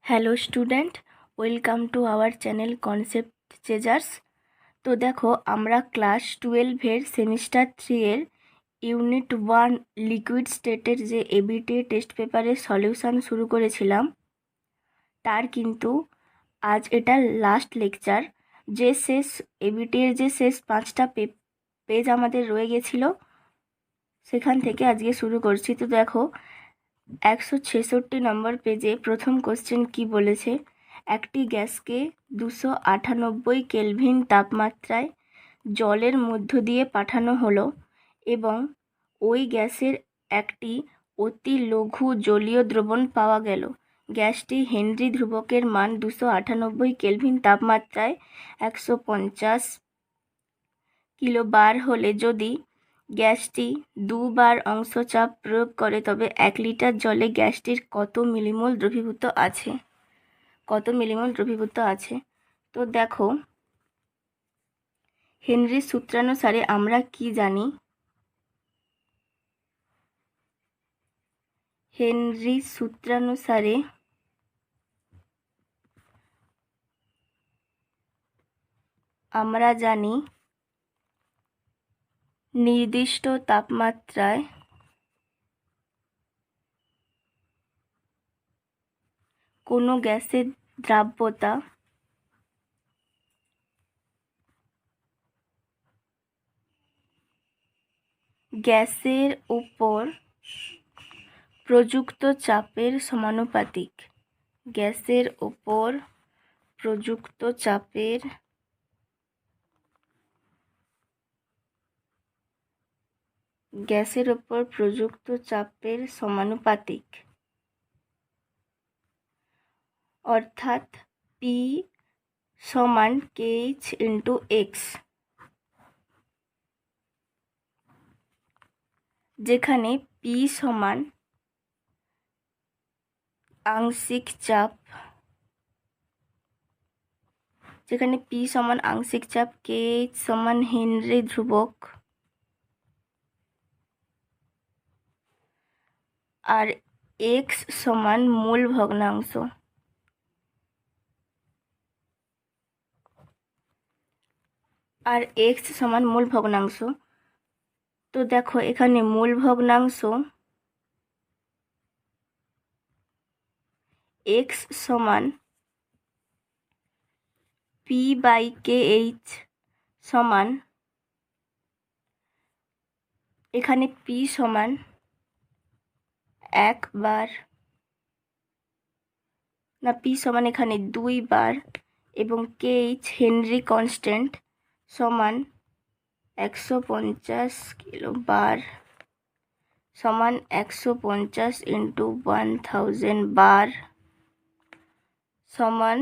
Hello student, welcome to our channel concept chasers. তো দেখো, আমরা ক্লাস 12-এর সেমিস্টার 3-এর ইউনিট 1 লিকুইড স্টেটের যে এবিটিএ টেস্ট পেপারের সলিউশন শুরু করেছিলাম, তার কিন্তু আজ এটা লাস্ট লেকচার। যে শেষ এবিটিএর যে শেষ 5টা পেজ আমাদের রয়ে গেছিলো, সেখান থেকে আজকে শুরু করছি। তো দেখো, 166 নম্বর পেজে প্রথম কোশ্চেন কি বলেছে: একটি গ্যাসকে 298 কেলভিন তাপমাত্রায় জলের মধ্য দিয়ে পাঠানো হলো এবং ওই গ্যাসের একটি অতি লঘু জলীয় দ্রবণ পাওয়া গেল। গ্যাসটি হেনরি ধ্রুবকের মান 298 কেলভিন তাপমাত্রায় 150 কিলোবার হলে যদি গ্যাসটি 2 বার অংশ চাপ প্রয়োগ করে, তবে 1 লিটার জলে গ্যাসটির কত মিলিমোল দ্রবীভূত আছে। তো দেখো, হেনরির সূত্রানুসারে আমরা কি জানি? হেনরির সূত্রানুসারে আমরা জানি নির্দিষ্ট তাপমাত্রায় কোনো গ্যাসের দ্রাব্যতা গ্যাসের উপর প্রযুক্ত চাপের সমানুপাতিক। গ্যাসের উপর প্রযুক্ত চাপের সমানুপাতিক, অর্থাৎ পি সমান KH ইন্টু এক্স, যেখানে পি সমান আংশিক চাপ, KH সমান হেনরি ধ্রুবক, আর এক্স সমান মোল ভগ্নাংশ। তো দেখো, এখানে মোল ভগ্নাংশ এক্স সমান P/KH সমান, এখানে পি সমান 1 বার, না পি সমান এখানে 2 বার, এবং KH হেনরি কনস্ট্যান্ট সমান 150 কিলোবার সমান 150 ইন্টু 1000 বার সমান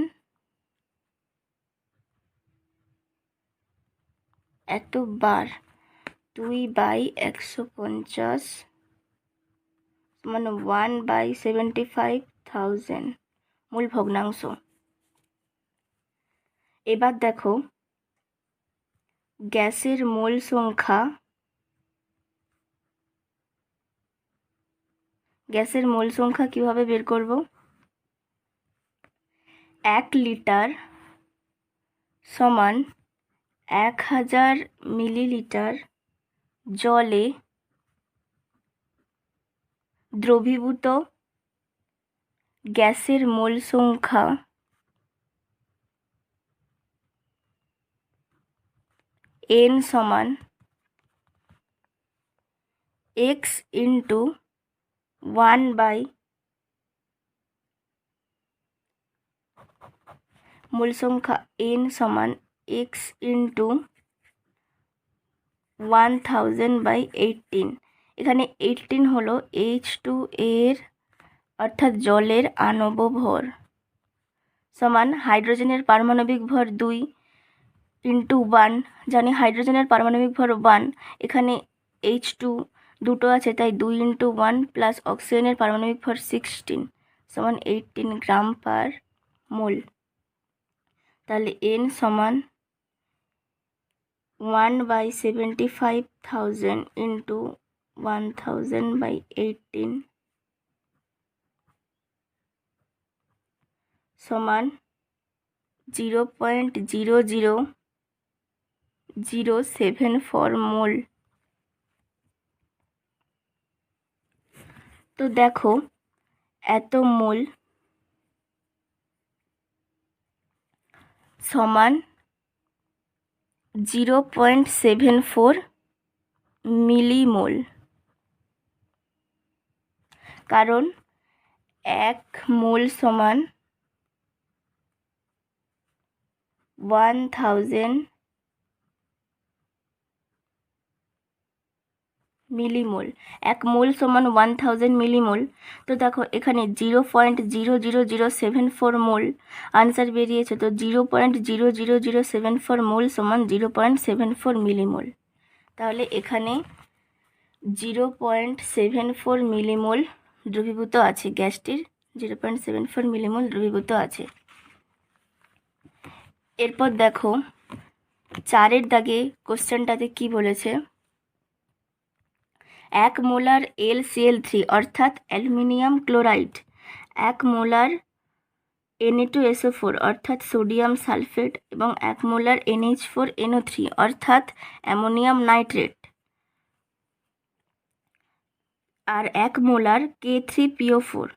এত বার। 2/150 সমান 1/75,000 মূল ভগ্নাংশ। এবার দেখো, গ্যাসের মোল সংখ্যা কিভাবে বের করব? 1 লিটার সমান 1000 মিলিলিটার জলে দ্রবীভূত গ্যাসের মোল সংখ্যা N সমান X ইন্টু 1/, মোল সংখ্যা N সমান X ইন্টু 1000/18। এখানে 18 হলো H2 এর, অর্থাৎ জলের আণব ভর, সমান হাইড্রোজেনের পারমাণবিক ভর 2 ইন্টু 1, জানি হাইড্রোজেনের পারমাণবিক ভর 1, এখানে H2 দুটো আছে, তাই 2 ইন্টু 1 প্লাস অক্সিজেনের পারমাণবিক ভর 16 সমান 18 গ্রাম পার মোল। তাহলে N সমান 1/75,000 ইন্টু 1000/18 সমান 0.00074 মোল। তো দেখো এত মোল সমান 0.74 মিলিমোল, কারণ 1 মোল সমান 1000 মিলিমোল। 1 মোল সমান 1000 মিলিমোল। তো দেখো এখানে 0.00074 মোল আনসার বেরিয়েছে। তো 0.00074 মোল সমান 0.74 মিলিমোল। তাহলে এখানে 0.74 মিলিমোল দ্রবীভূত আছে, গ্যাসটির 0.74 মিলিমোল দ্রবীভূত আছে। এরপর দেখো 4-এর দাগে কোশ্চেনটাতে কি বলেছে, 1 মোলার LCl3 অর্থাৎ অ্যালুমিনিয়াম ক্লোরাইড, 1 মোলার Na2SO4 অর্থাৎ সোডিয়াম সালফেট এবং 1 মোলার NH4NO3 অর্থাৎ অ্যামোনিয়াম নাইট্রেট আর 1 মোলার K3PO4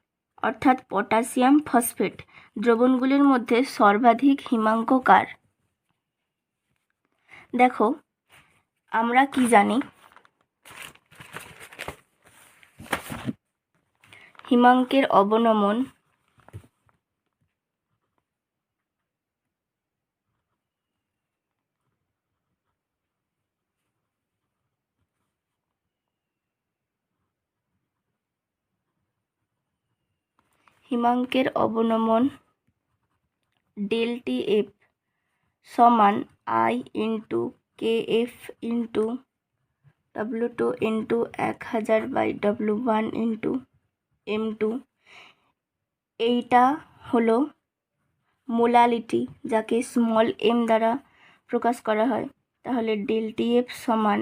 অর্থাৎ পটাশিয়াম ফসফেট দ্রবণগুলির মধ্যে সর্বাধিক হিমাঙ্ক কার? দেখো আমরা কি জানি, হিমাঙ্কের অবনমন ΔTF সমান I into KF into W2 into 1000/W1 into M2। এইটা হলো মোলালিটি, যাকে স্মল m দ্বারা প্রকাশ করা হয়। তাহলে ΔTF সমান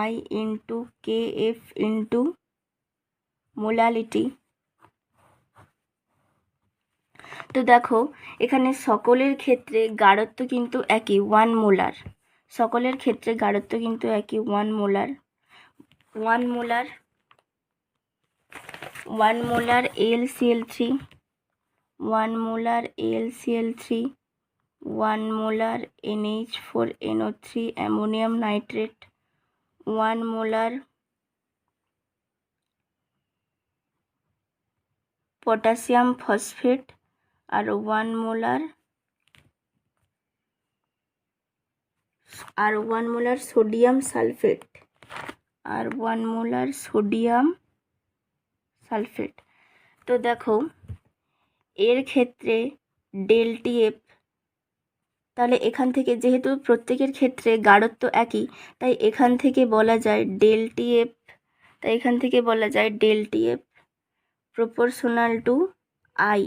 I into KF into molality. তো দেখো এখানে সকলের ক্ষেত্রে গাঢ়ত্ব কিন্তু একই 1 মোলার, সকলের ক্ষেত্রে গাঢ়ত্ব কিন্তু একই 1 molar. 1 molar AlCl3, 1 molar AlCl3, 1 molar NH4NO3 ammonium nitrate, 1 molar potassium phosphate আর 1 মোলার সোডিয়াম সালফেট আর 1 মোলার সোডিয়াম সালফেট। তো দেখো এর ক্ষেত্রে ΔTF, তাহলে এখান থেকে যেহেতু প্রত্যেকের ক্ষেত্রে গাঢ়ত্ব একই, তাই এখান থেকে বলা যায় ΔTF প্রপোর্শনাল টু I,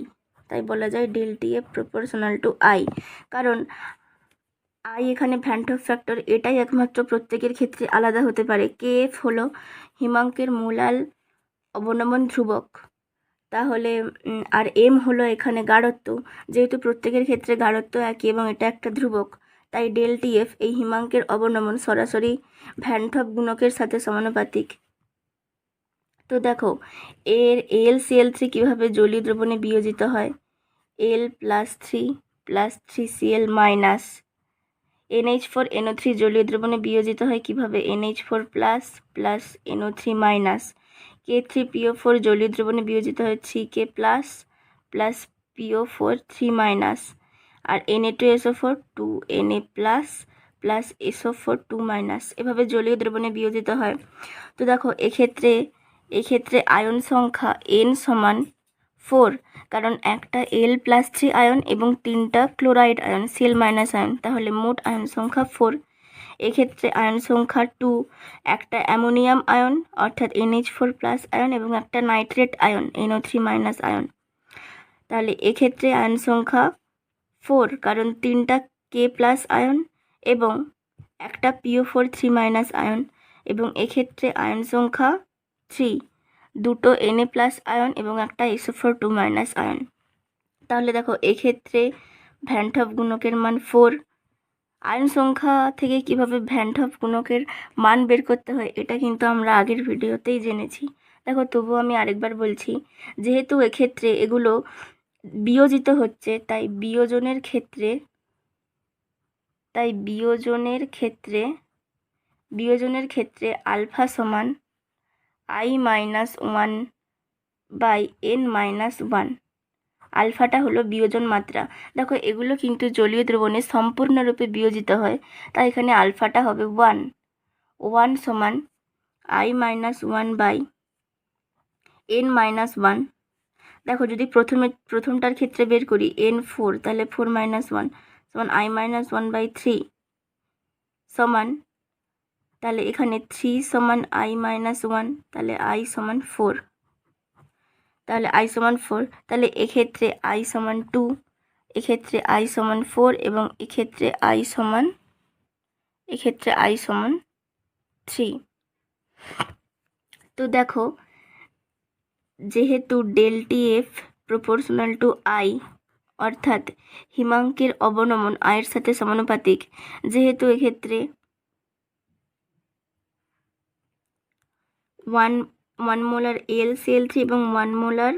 তাই বলা যায় ΔTF প্রপোর্শনাল টু I, কারণ I এখানে ভ্যান্ট অফ ফ্যাক্টর, এটাই একমাত্র প্রত্যেকের ক্ষেত্রে আলাদা হতে পারে। KF হলো হিমাঙ্কের মোলাল অবনমন ধ্রুবক, তাহলে আর M হলো এখানে গাঢ়ত্ব, যেহেতু প্রত্যেকের ক্ষেত্রে গাঢ়ত্ব একই এবং এটা একটা ধ্রুবক, তাই ΔTF এই হিমাঙ্কের অবনমন সরাসরি ভ্যান্ট অফ গুণকের সাথে সমানুপাতিক। তো দেখো এর AlCl3 কীভাবে জলীয় দ্রবণে বিয়োজিত হয়, L+3+3Cl মাইনাস NH4NO3 জলীয় দ্রবণে বিয়োজিত হয় কিভাবে, NH4++NO3 মাইনাস K3PO4 জলীয় দ্রবণে বিয়োজিত হয় 3K++PO4 3 মাইনাস আর Na2SO4 2 Na++SO4 2 মাইনাস, এভাবে জলীয় দ্রবণে বিয়োজিত হয়। তো দেখো এক্ষেত্রে আয়ন সংখ্যা N সমান 4, কারণ একটা L+3 আয়ন এবং 3টা ক্লোরাইড আয়ন Cl- আয়ন, তাহলে মোট আয়ন সংখ্যা 4। এক্ষেত্রে আয়ন সংখ্যা 2, একটা অ্যামোনিয়াম আয়ন অর্থাৎ NH4+ আয়ন এবং একটা নাইট্রেট আয়ন NO3- আয়ন, তাহলে এক্ষেত্রে আয়ন সংখ্যা 4, কারণ 3টা K+ আয়ন এবং একটা PO4 3- আয়ন, এবং এক্ষেত্রে আয়ন সংখ্যা 3, দুটো Na+ আয়ন এবং একটা SO4 2- আয়ন। তাহলে দেখো এক্ষেত্রে ভ্যান ডট গুণকের মান 4। আয়ন সংখ্যা থেকে কিভাবে ভ্যান ডট গুণকের মান বের করতে হয় এটা কিন্তু আমরা আগের ভিডিওতেই জেনেছি। দেখো তবুও আমি আরেকবার বলছি, যেহেতু এক্ষেত্রে এগুলো বিয়োজিত হচ্ছে তাই বিয়োজনের ক্ষেত্রে আলফা সমান i-1/n-1। আলফাটা হলো বিয়োজন মাত্রা। দেখো এগুলো কিন্তু জলীয় দ্রবণে সম্পূর্ণরূপে বিয়োজিত হয়, তাই এখানে আলফাটা হবে 1 সমান i-1/n-1। দেখো যদি প্রথমটার ক্ষেত্রে বের করি n4, তাহলে 4 - 1 সমান i-1/3 সমান, তাহলে এখানে 3 সমান i-1, তাহলে i সমান 4, তাহলে এক্ষেত্রে i সমান 2, এক্ষেত্রে i সমান 4 এবং এক্ষেত্রে i সমান 3। তো দেখো যেহেতু ∆Tf প্রপোর্শনাল টু i, অর্থাৎ হিমাঙ্কের অবনমন আয়ের সাথে সমানুপাতিক, যেহেতু এক্ষেত্রে 1 মোলার AlCl3 এবং 1 মোলার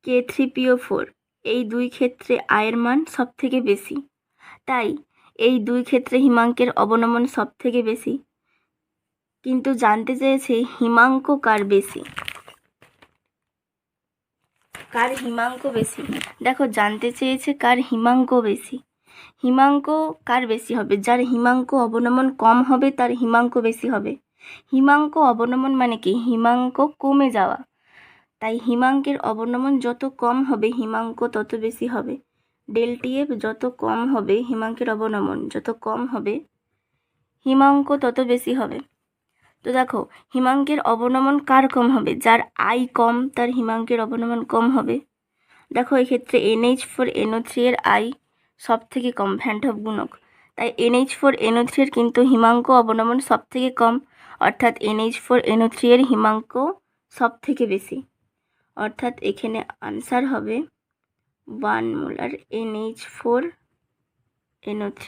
K3PO4, এই দুই ক্ষেত্রে আয়ের মান সব থেকে বেশি, তাই এই দুই ক্ষেত্রে হিমাঙ্কের অবনমন সব থেকে বেশি। কিন্তু জানতে চেয়েছে হিমাঙ্ক কার বেশি, দেখো জানতে চেয়েছে কার হিমাঙ্ক বেশি। হিমাঙ্ক কার বেশি হবে? যার হিমাঙ্ক অবনমন কম হবে তার হিমাঙ্ক বেশি হবে। হিমাঙ্ক অবনমন মানে কি? হিমাঙ্ক কমে যাওয়া। তাই হিমাঙ্কের অবনমন যত কম হবে হিমাঙ্ক তত বেশি হবে। ∆Tf যত কম হবে হিমাঙ্কের অবনমন যত কম হবে হিমাঙ্ক তত বেশি হবে। তো দেখো হিমাঙ্কের অবনমন কার কম হবে? যার আই কম তার হিমাঙ্কের অবনমন কম হবে। দেখো এক্ষেত্রে NH4NO3 এর আই সব থেকে কম, ভ্যান ডট গুণক, তাই NH4NO3 এর কিন্তু হিমাঙ্ক অবনমন সব থেকে কম, অর্থাৎ NH4NO3 এর হিমাঙ্ক সব থেকে বেশি। অর্থাৎ এখানে আনসার হবে 1 মোলার NH4NO3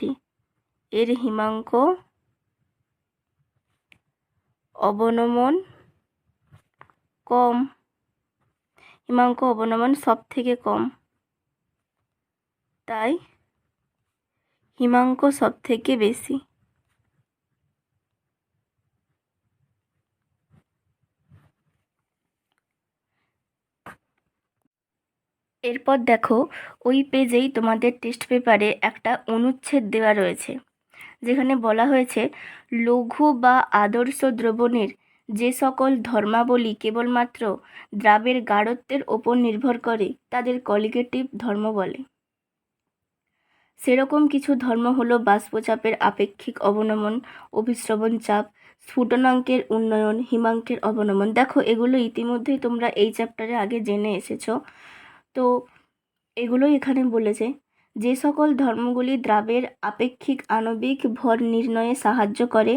এর হিমাঙ্ক অবনমন কম, হিমাঙ্ক অবনমন সব থেকে কম, তাই হিমাঙ্ক সব থেকে বেশি। এরপর দেখো ওই পেজেই তোমাদের টেস্ট পেপারে একটা অনুচ্ছেদ দেওয়া রয়েছে, যেখানে বলা হয়েছে লঘু বা আদর্শ দ্রবণের যে সকল ধর্মাবলী কেবলমাত্র দ্রাবের গাঢ়ত্বের ওপর নির্ভর করে তাদের কলিগেটিভ ধর্ম বলে। সেরকম কিছু ধর্ম হলো বাষ্পচাপের আপেক্ষিক অবনমন, অভিস্রবণ চাপ, স্ফুটনাঙ্কের উন্নয়ন, হিমাঙ্কের অবনমন। দেখো এগুলো ইতিমধ্যেই তোমরা এই চ্যাপ্টারে আগে জেনে এসেছো। তো এগুলোই এখানে বলেছে যে সকল ধর্মগুলি দ্রাবের আপেক্ষিক আণবিক ভর নির্ণয়ে সাহায্য করে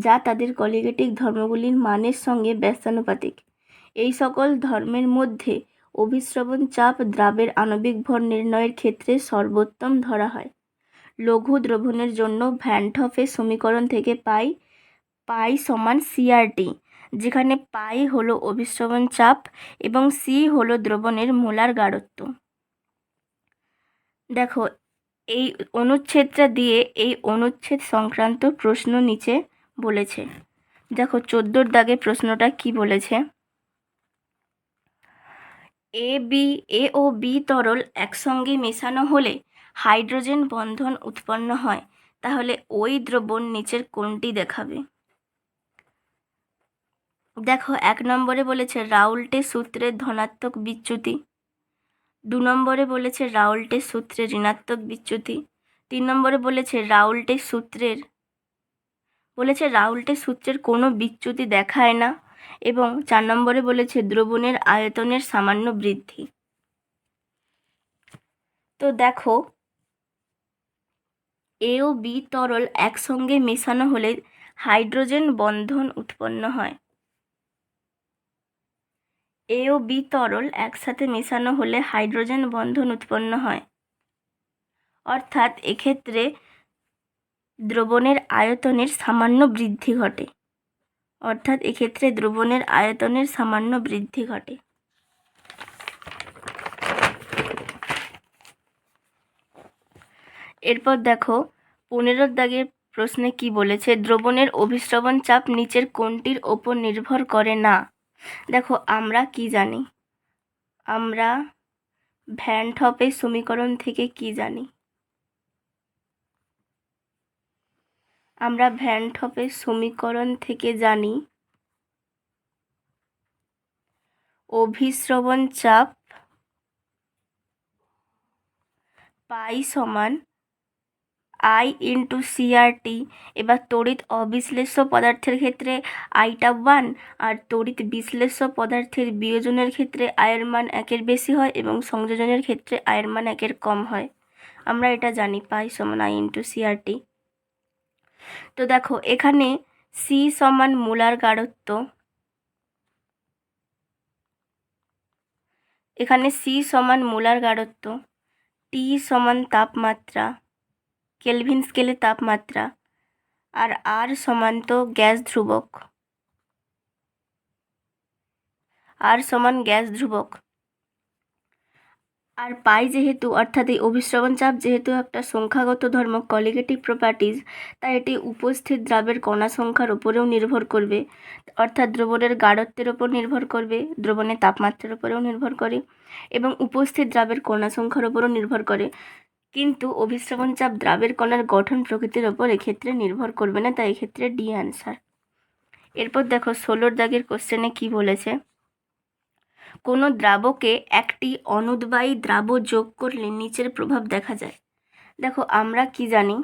যা তাদের কলিগেটিভ ধর্মগুলির মানের সঙ্গে ব্যস্তানুপাতিক। এই সকল ধর্মের মধ্যে অভিস্রবণ চাপ দ্রাবের আণবিক ভর নির্ণয়ের ক্ষেত্রে সর্বোত্তম ধরা হয়। লঘু দ্রবণের জন্য ভ্যান ডটের সমীকরণ থেকে পাই সমান CRT, যেখানে পাই হলো অভিস্রবণ চাপ এবং সি হলো দ্রবণের মোলার গাঢ়ত্ব। দেখো এই অনুচ্ছেদটা দিয়ে এই অনুচ্ছেদ সংক্রান্ত প্রশ্ন নিচে বলেছে। দেখো 14 দাগে প্রশ্নটা কি বলেছে? এ ও বি তরল একসঙ্গে মেশানো হলে হাইড্রোজেন বন্ধন উৎপন্ন হয়, তাহলে ওই দ্রবণ নিচের কোনটি দেখাবে? দেখো 1 নম্বরে বলেছে রাউল্টের সূত্রের ধনাত্মক বিচ্যুতি, 2 নম্বরে বলেছে রাউল্টের সূত্রের ঋণাত্মক বিচ্যুতি, 3 নম্বরে বলেছে রাউল্টের সূত্রের কোনো বিচ্যুতি দেখায় না, এবং 4 নম্বরে বলেছে দ্রবণের আয়তনের সামান্য বৃদ্ধি। তো দেখো এ ও বি তরল একসঙ্গে মেশানো হলে হাইড্রোজেন বন্ধন উৎপন্ন হয়। এ ও বি তরল একসাথে মেশানো হলে হাইড্রোজেন বন্ধন উৎপন্ন হয়, অর্থাৎ এক্ষেত্রে দ্রবণের আয়তনের সামান্য বৃদ্ধি ঘটে। এরপর দেখো 15 দাগের প্রশ্নে কি বলেছে, দ্রবণের অভিস্রবণ চাপ নিচের কোনটির ওপর নির্ভর করে না। দেখো আমরা কি জানি, আমরা ভ্যান টপের সমীকরণ থেকে কি জানি, আমরা ভ্যান টপের সমীকরণ থেকে জানি অভিস্রবণ চাপ পাই সমান আই ইন্টু সিআরটি। এবার তড়িৎ অবিশ্লেষ্য পদার্থের ক্ষেত্রে আইটা 1, আর তড়িৎ বিশ্লেষ্য পদার্থের বিয়োজনের ক্ষেত্রে আয়ের মান 1-এর বেশি হয় এবং সংযোজনের ক্ষেত্রে আয়ের মান 1-এর কম হয়। আমরা এটা জানি, পাই সমান আই ইন্টু সিআরটি। তো দেখো এখানে সি সমান মোলার গাঢ়ত্ব, টি সমান তাপমাত্রা, কেলভিন স্কেলে তাপমাত্রা, আর আর সমান তো গ্যাস ধ্রুবক, আর পাই যেহেতু, অর্থাৎ এই অভিস্রবণ চাপ যেহেতু একটা সংখ্যাগত ধর্ম, কলিগেটিভ প্রপার্টিজ, তাই এটি উপস্থিত দ্রাবের কণা সংখ্যার উপরেও নির্ভর করবে, অর্থাৎ দ্রবণের গাঢ়ত্বের ওপর নির্ভর করবে, দ্রবণের তাপমাত্রার উপরেও নির্ভর করে এবং উপস্থিত দ্রাবের কণা সংখ্যার উপরও নির্ভর করে। কিন্তু অভিস্রবণ চাপ দ্রাবের কণার গঠন প্রকৃতির ওপর এক্ষেত্রে নির্ভর করবে না, তাই এক্ষেত্রে ডি অ্যান্সার। এরপর দেখো 16 দাগের কোশ্চেনে কি বলেছে, কোনো দ্রাবকে একটি অনুদ্বায়ী দ্রাব যোগ করলে নিচের প্রভাব দেখা যায়। দেখো আমরা কি জানি,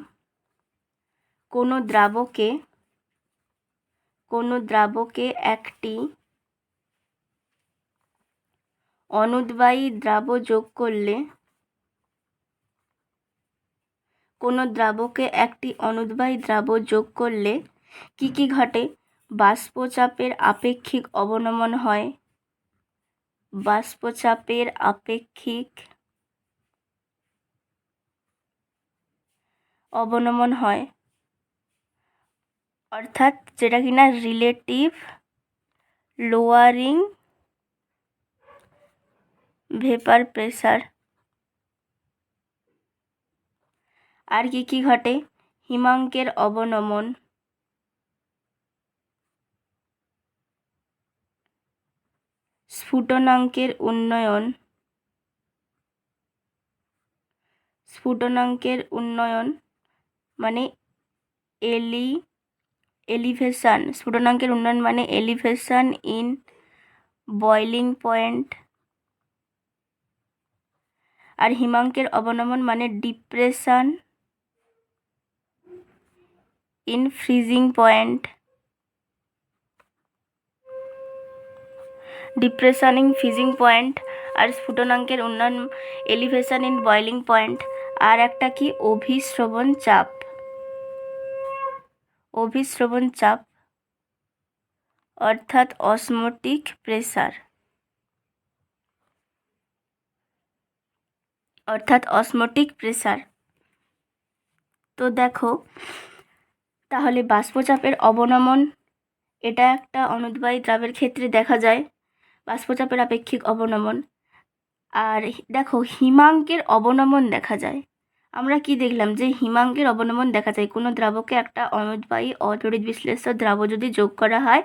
কোনো দ্রাবকে একটি অনুদ্বায়ী দ্রাব যোগ করলে কি কি ঘটে? বাষ্পচাপের আপেক্ষিক অবনমন হয়, অর্থাৎ যেটা কিনা রিলেটিভ লোয়ারিং ভেপার প্রেসার। আর কি কি ঘটে? হিমাঙ্কের অবনমন, স্ফুটনাঙ্কের উন্নয়ন মানে এলিভেশন, স্ফুটনাঙ্কের উন্নয়ন মানে এলিভেশন ইন বয়লিং পয়েন্ট, আর হিমাঙ্কের অবনমন মানে ডিপ্রেশন ইন ফ্রিজিং পয়েন্ট, আর স্ফুটনাঙ্কের উন্নয়ন এলিভেশন ইন বয়লিং পয়েন্ট। আর একটা কি? অভিস্রবণ চাপ অর্থাৎ অসমোটিক প্রেসার। তো দেখো তাহলে বাষ্পচাপের অবনমন, এটা একটা অনুদ্বায়ী দ্রাবের ক্ষেত্রে দেখা যায়, বাষ্পচাপের আপেক্ষিক অবনমন। আর দেখো হিমাঙ্কের অবনমন দেখা যায়, আমরা কি দেখলাম যে হিমাঙ্কের অবনমন দেখা যায় কোনো দ্রাবকে একটা অনুদ্বায়ী অতড়িৎ বিশ্লেষ্য দ্রাব যদি যোগ করা হয়,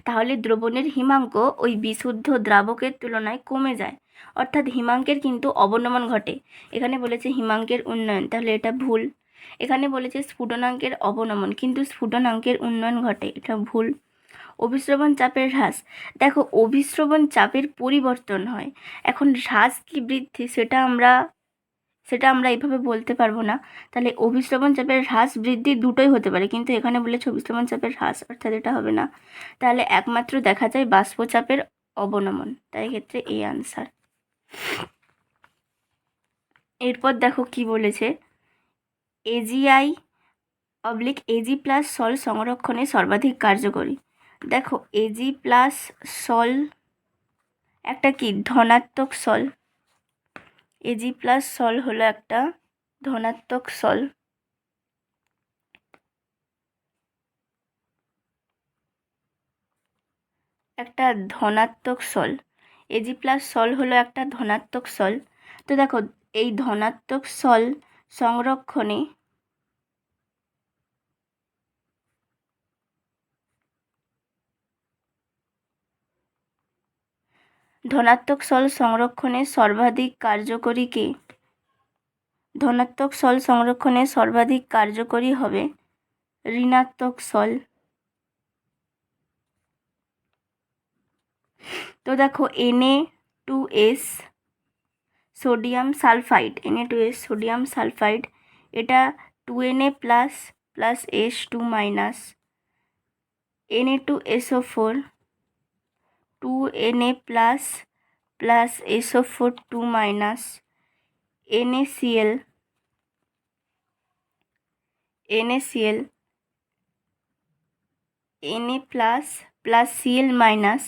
তাহলে দ্রবণের হিমাঙ্ক ওই বিশুদ্ধ দ্রাবকের তুলনায় কমে যায়, অর্থাৎ হিমাঙ্কের কিন্তু অবনমন ঘটে। এখানে বলেছে হিমাঙ্কের উন্নয়ন, তাহলে এটা ভুল। এখানে বলেছে স্ফুটনাঙ্কের অবনমন, কিন্তু স্ফুটনাঙ্কের উন্নয়ন ঘটে, এটা ভুল। অভিস্রবণ চাপের হ্রাস, দেখো অভিস্রবণ চাপের পরিবর্তন হয়, এখন হ্রাস কি বৃদ্ধি সেটা আমরা এইভাবে বলতে পারবো না। তাহলে অভিস্রবণ চাপের হ্রাস বৃদ্ধি দুটোই হতে পারে, কিন্তু এখানে বলেছে অভিস্রবণ চাপের হ্রাস, অর্থাৎ এটা হবে না। তাহলে একমাত্র দেখা যায় বাষ্পচাপের অবনমন, তাই ক্ষেত্রে এই আনসার। এরপর দেখো কি বলেছে, এজি প্লাস সল সংরক্ষণে সর্বাধিক কার্যকরী। দেখো এজি প্লাস সল একটা কি ধনাত্মক সল, এজি প্লাস সল হলো একটা ধনাত্মক সল। একটা ধনাত্মক সল, এজি প্লাস সল হলো একটা ধনাত্মক সল। তো দেখো এই ধনাত্মক সল সংরক্ষণে ধনাত্মক সল সংরক্ষণে সর্বাধিক কার্যকরী কে? ধনাত্মক সল সংরক্ষণে সর্বাধিক কার্যকরী হবে ঋণাত্মক সল। তো দেখো Na2S sodium sulphide, Na2S sodium sulphide, এটা 2Na plus plus S2 minus, Na2SO4 2Na plus plus SO4 2 minus, NaCl Na plus plus Cl minus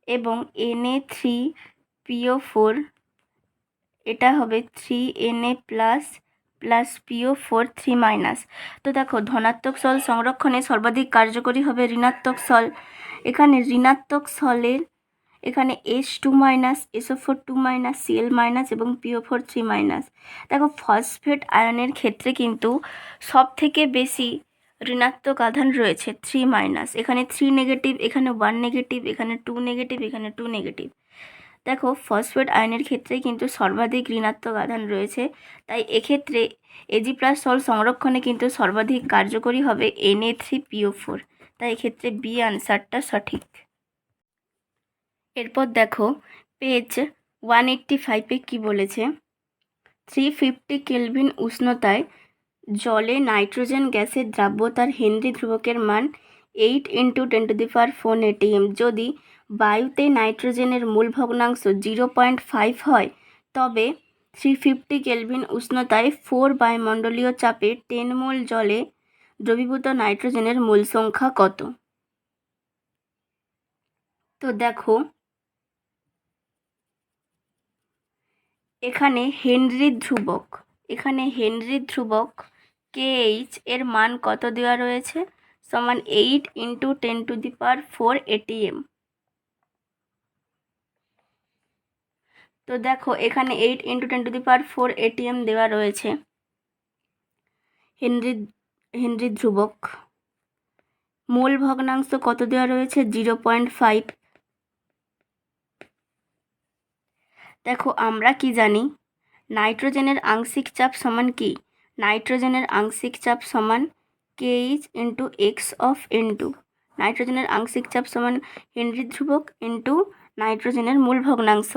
এবং Na3PO4, এটা হবে 3Na plus plus PO4 3 minus. তো দেখো ধনাত্মক সল সংরক্ষণে সর্বাধিক কার্যকরী হবে ঋণাত্মক সল। এখানে ঋণাত্মক সলের এখানে S2 minus, SO4 2 minus, Cl minus এবং PO4 3 মাইনাস। দেখো ফসফেট আয়নের ক্ষেত্রে কিন্তু সব থেকে বেশি ঋণাত্মক আধান রয়েছে 3 মাইনাস, এখানে 3 নেগেটিভ, এখানে 1 নেগেটিভ, এখানে 2 নেগেটিভ, এখানে 2 নেগেটিভ। দেখো ফসফেট আয়নের ক্ষেত্রে কিন্তু সর্বাধিক ঋণাত্মক আধান রয়েছে, তাই এক্ষেত্রে এজি প্লাস সল সংরক্ষণে কিন্তু সর্বাধিক কার্যকরী হবে Na3PO4, তাই এক্ষেত্রে বি আনসারটা সঠিক। এরপর দেখো পেজ 185-এ কী বলেছে, 350 কেলভিন উষ্ণতায় জলে নাইট্রোজেন গ্যাসের দ্রাব্যতার হেনরি ধ্রুবকের মান 8 × 10⁴ atm। যদি বায়ুতে নাইট্রোজেনের মূল ভগ্নাংশ 0.5 হয় তবে 350 কেলভিন উষ্ণতায় 4 বায়ুমণ্ডলীয় চাপে 10 মোল জলে দ্রবীভূত নাইট্রোজেনের মোল সংখ্যা কত? তো দেখো এখানে হেনরি ধ্রুবক KH এর মান কত দেওয়া রয়েছে? সমান 8 × 10⁴ atm। তো দেখো এখানে 8 × 10⁴ atm দেওয়া রয়েছে। হেনরি ধ্রুবক মোল ভগ্নাংশ কত দেওয়া রয়েছে? 0.5। দেখো আমরা কি জানি, নাইট্রোজেনের আংশিক চাপ সমান কি? নাইট্রোজেনের আংশিক চাপ সমান KH × X(N2)। নাইট্রোজেনের আংশিক চাপ সমান হেনরি ধ্রুবক ইন্টু নাইট্রোজেনের মূল ভগ্নাংশ,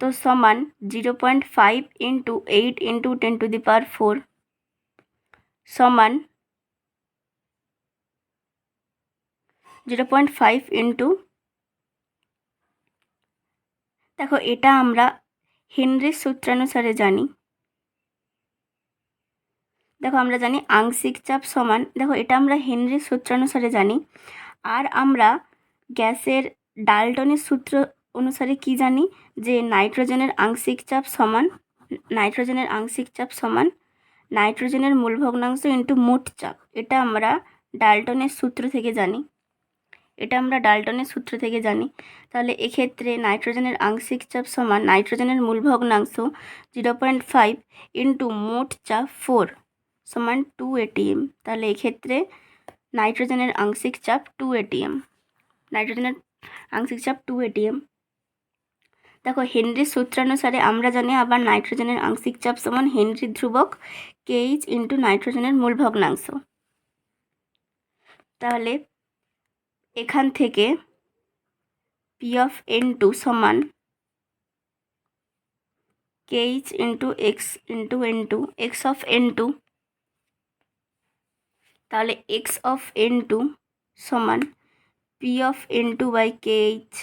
তো সমান 0.5 × 8 × 10⁴ সমান 0.5 ইন্টু, দেখো এটা আমরা হেনরির সূত্রানুসারে জানি। দেখো আমরা জানি আংশিক চাপ সমান, দেখো এটা আমরা হেনরির সূত্রানুসারে জানি। আর আমরা গ্যাসের ডাল্টনের সূত্র অনুসারে কি জানি, যে নাইট্রোজেনের আংশিক চাপ সমান নাইট্রোজেনের মূল ভগ্নাংশ ইন্টু মোট চাপ। এটা আমরা ডাল্টনের সূত্র থেকে জানি। তাহলে এক্ষেত্রে নাইট্রোজেনের আংশিক চাপ সমান নাইট্রোজেনের মূল ভগ্নাংশ 0.5 ইন্টু মোট চাপ 4 সমান 2 atm। তাহলে এক্ষেত্রে নাইট্রোজেনের আংশিক চাপ 2 atm। দেখো হেনরির সূত্রানুসারে আমরা জানি আবার নাইট্রোজেনের আংশিক চাপ সমান হেনরি ধ্রুবক KH ইন্টু নাইট্রোজেনের মূল ভগ্নাংশ। তাহলে এখান থেকে P(N2) সমান KH into X into N2, X(N2), তাহলে X(N2) সমান P(N2/KH)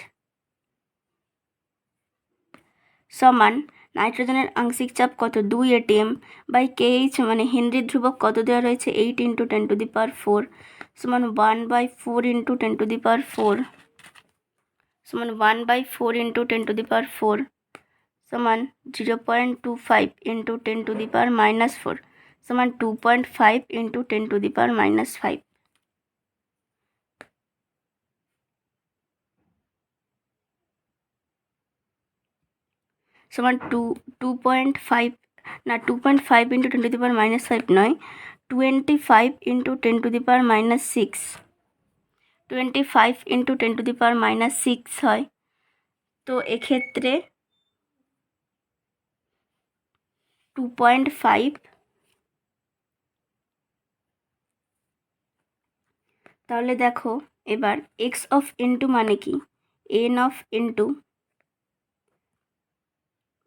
সমান নাইট্রোজেনের আংশিক চাপ কত? 2 atm বাই KH মানে হেনরি ধ্রুবক কত দেওয়া রয়েছে? 8 × 10⁴ সমান 1/4 × 10⁴ সমান 1/4 ইন্টু 10⁻⁴ সমান 0.25 ইন্টু 10⁻⁻⁴ সমান 2.5 ইন্টু 10⁻⁻5। সমান 2.5 না 2.5 ইন্টু 10⁻⁻5 নয়, 25 ইন্টু 10⁻⁻6, 25 ইন্টু 10⁻⁻6 হয়। তো এক্ষেত্রে 2.5, তাহলে দেখো এবার এক্স অফ ইন্টু মানে কি, n of into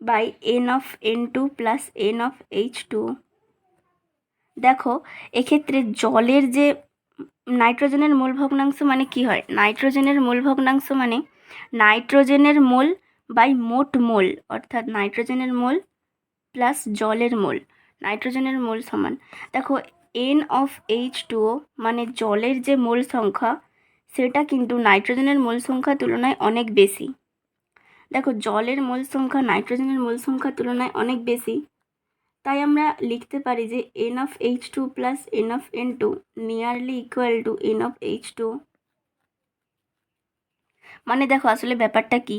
by n of N2 plus n of H2। দেখো এক্ষেত্রে জলের যে নাইট্রোজেনের মোল ভগ্নাংশ মানে কি হয়, নাইট্রোজেনের মোল ভগ্নাংশ মানে নাইট্রোজেনের মোল বাই মোট মোল, অর্থাৎ নাইট্রোজেনের মোল প্লাস জলের মোল। নাইট্রোজেনের মোল সমান, দেখো এন অফ H2O মানে জলের যে মোল সংখ্যা সেটা কিন্তু নাইট্রোজেনের মোল সংখ্যার তুলনায় অনেক বেশি। দেখো জলের মোল সংখ্যা নাইট্রোজেনের মোল সংখ্যার তুলনায় অনেক বেশি, তাই আমরা লিখতে পারি যে N of H2 plus n of N2 nearly equal to N of H2। মানে দেখো আসলে ব্যাপারটা কি,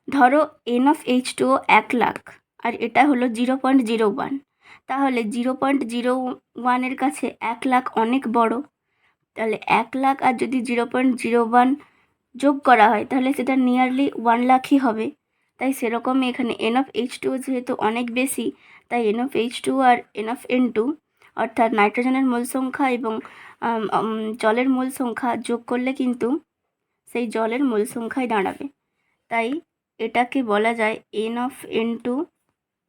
ধরো এন অফ H2O 1,00,000 আর এটা হলো 0.01, তাহলে 0.01 কাছে 1,00,000 অনেক বড়, তাহলে 1,00,000 আর যদি 0.01 যোগ করা হয় তাহলে সেটা নিয়ারলি 1,00,000ই হবে। তাই সেরকমই এখানে এন অফ H2O যেহেতু অনেক বেশি, তাই এন অফ H2 আর এন অফ N2 অর্থাৎ নাইট্রোজেনের মোল সংখ্যা এবং জলের মোল সংখ্যা যোগ করলে কিন্তু সেই জলের মোল সংখ্যায় দাঁড়াবে। তাই এটাকে বলা যায় n of N2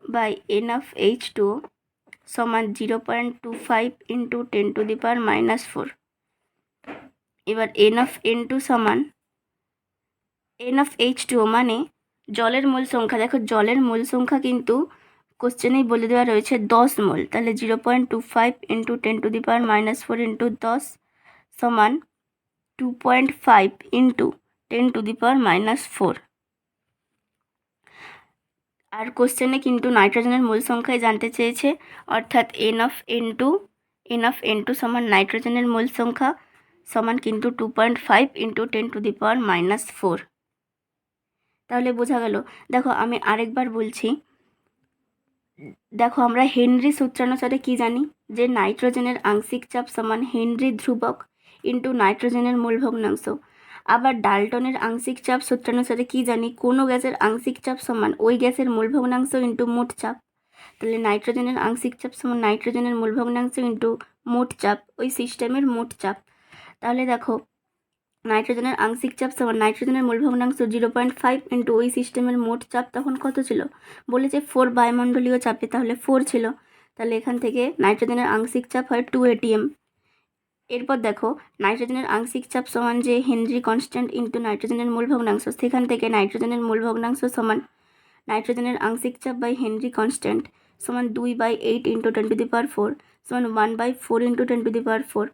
by n of H2O সমান 0.25 ইন্টু 10⁻⁻4। এবার এন অফ N2 সমান এন অফ H2O মানে জলের মোল সংখ্যা, দেখো জলের মোল সংখ্যা কিন্তু কোশ্চেনেই বলে দেওয়া রয়েছে 10 মোল, তাহলে 0.25 ইন্টু 10⁻⁻4 ইন্টু 10 সমান 2.5 ইন্টু 10⁻⁻4। আর কোশ্চেনে কিন্তু নাইট্রোজেনের মোল সংখ্যাই জানতে চেয়েছে, অর্থাৎ এন অফ N2 সমান নাইট্রোজেনের মোল সংখ্যা সমান কিন্তু 2.5 ইন্টু 10⁻⁻4। তাহলে বোঝা গেল। দেখো আমি আরেকবার বলছি, দেখো আমরা হেনরি সূত্রানুসারে কি জানি যে নাইট্রোজেনের আংশিক চাপ সমান হেনরি ধ্রুবক ইন্টু নাইট্রোজেনের মোল ভগ্নাংশ। আবার ডাল্টনের আংশিক চাপ সূত্রানুসারে কি জানি, কোনো গ্যাসের আংশিক চাপ সমান ওই গ্যাসের মোল ভগ্নাংশ ইন্টু মোট চাপ। তাহলে নাইট্রোজেনের আংশিক চাপ সমান নাইট্রোজেনের মোল ভগ্নাংশ ইন্টু মোট চাপ, ওই সিস্টেমের মোট চাপ। তাহলে দেখো নাইট্রোজেনের আংশিক চাপ সমান নাইট্রোজেনের মোল ভগ্নাংশ 0.5 ইন্টু ওই সিস্টেমের মোট চাপ তখন কত ছিল, বলেছে 4 বায়ুমণ্ডলীয় চাপে, তাহলে 4 ছিল। তাহলে এখান থেকে নাইট্রোজেনের আংশিক চাপ হয় 2 atm। এরপর দেখো নাইট্রোজেনের আংশিক চাপ সমান যে হেনরি কনস্ট্যান্ট ইন্টু নাইট্রোজেনের মোল ভগ্নাংশ, সেখান থেকে নাইট্রোজেনের মোল ভগ্নাংশ সমান নাইট্রোজেনের আংশিক চাপ বাই হেনরি কনস্ট্যান্ট সমান 2/8 ইন্টু 10⁻⁴ সমান 1/4 ইন্টু 10⁻⁴।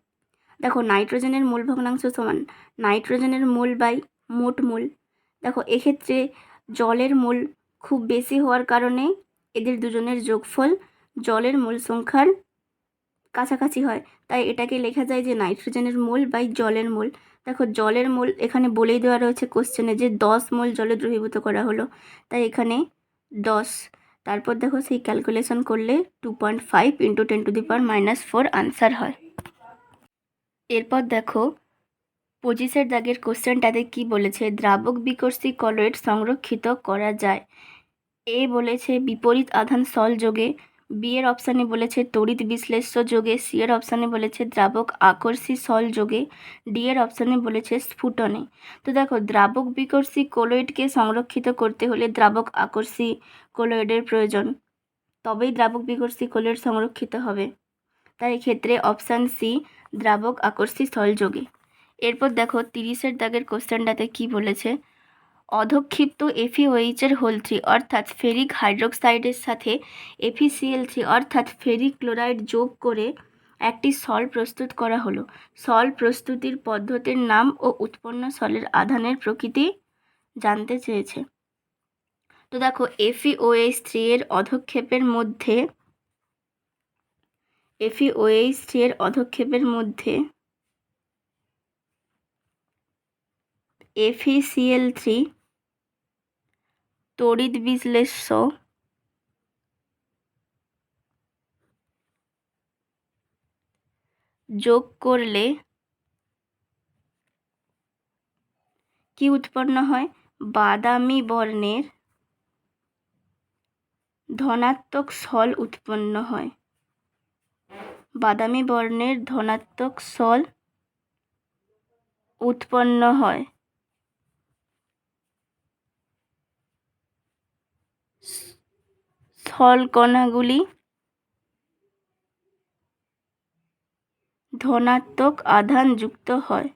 দেখো নাইট্রোজেনের মোল ভগ্নাংশ সমান নাইট্রোজেনের মোল বাই মোট মোল। দেখো এক্ষেত্রে জলের মোল খুব বেশি হওয়ার কারণে এদের দুজনের যোগফল জলের মোল সংখ্যার কাছাকাছি হয়, তাই এটাকে লেখা যায় যে নাইট্রোজেনের মোল বাই জলের মোল। দেখো জলের মোল এখানে বলেই দেওয়া রয়েছে কোশ্চেনে যে 10 মোল জলে দ্রবীভূত করা হলো, তাই এখানে 10। তারপর দেখো সেই ক্যালকুলেশন করলে 2.5 ইন্টু 10⁻⁻4 আনসার হয়। এরপর দেখো 25 দাগের কোশ্চেনটাতে কি বলেছে, দ্রাবক বিকর্ষী কলয়েড সংরক্ষিত করা যায়। এ বলেছে বিপরীত আধান সল যোগে, বি এর অপশানে বলেছে তড়িৎ বিশ্লেষ্য যোগে, সি এর অপশানে বলেছে দ্রাবক আকর্ষী সল যোগে, ডি এর অপশানে বলেছে স্ফুটনে। তো দেখো দ্রাবক বিকর্ষী কলয়েডকে সংরক্ষিত করতে হলে দ্রাবক আকর্ষী কলয়েডের প্রয়োজন, তবেই দ্রাবক বিকর্ষী কলয়েড সংরক্ষিত হবে। তাই এক্ষেত্রে অপশান সি দ্রাবক আকর্ষী সল যোগে। এরপর দেখো 30 দাগের কোশ্চেনটাতে কি বলেছে, অধক্ষিপ্ত FeOH এর হোল 3 অর্থাৎ ফেরিক হাইড্রোক্সাইডের সাথে FeCl3 অর্থাৎ ফেরিক ক্লোরাইড যোগ করে একটি সল প্রস্তুত করা হলো। সল প্রস্তুতির পদ্ধতির নাম ও উৎপন্ন সলের আধানের প্রকৃতি জানতে চেয়েছে। তো দেখো FeOH3 এর অধক্ষেপের মধ্যে FeCl3 তড়িৎ বিশ্লেষ্য যোগ করলে কি উৎপন্ন হয়? বাদামি বর্ণের ধনাত্মক সল উৎপন্ন হয়। বাদামি বর্ণের ধনাত্মক সল উৎপন্ন হয়। সল কণাগুলি ধনাত্মক আধান যুক্ত হয়।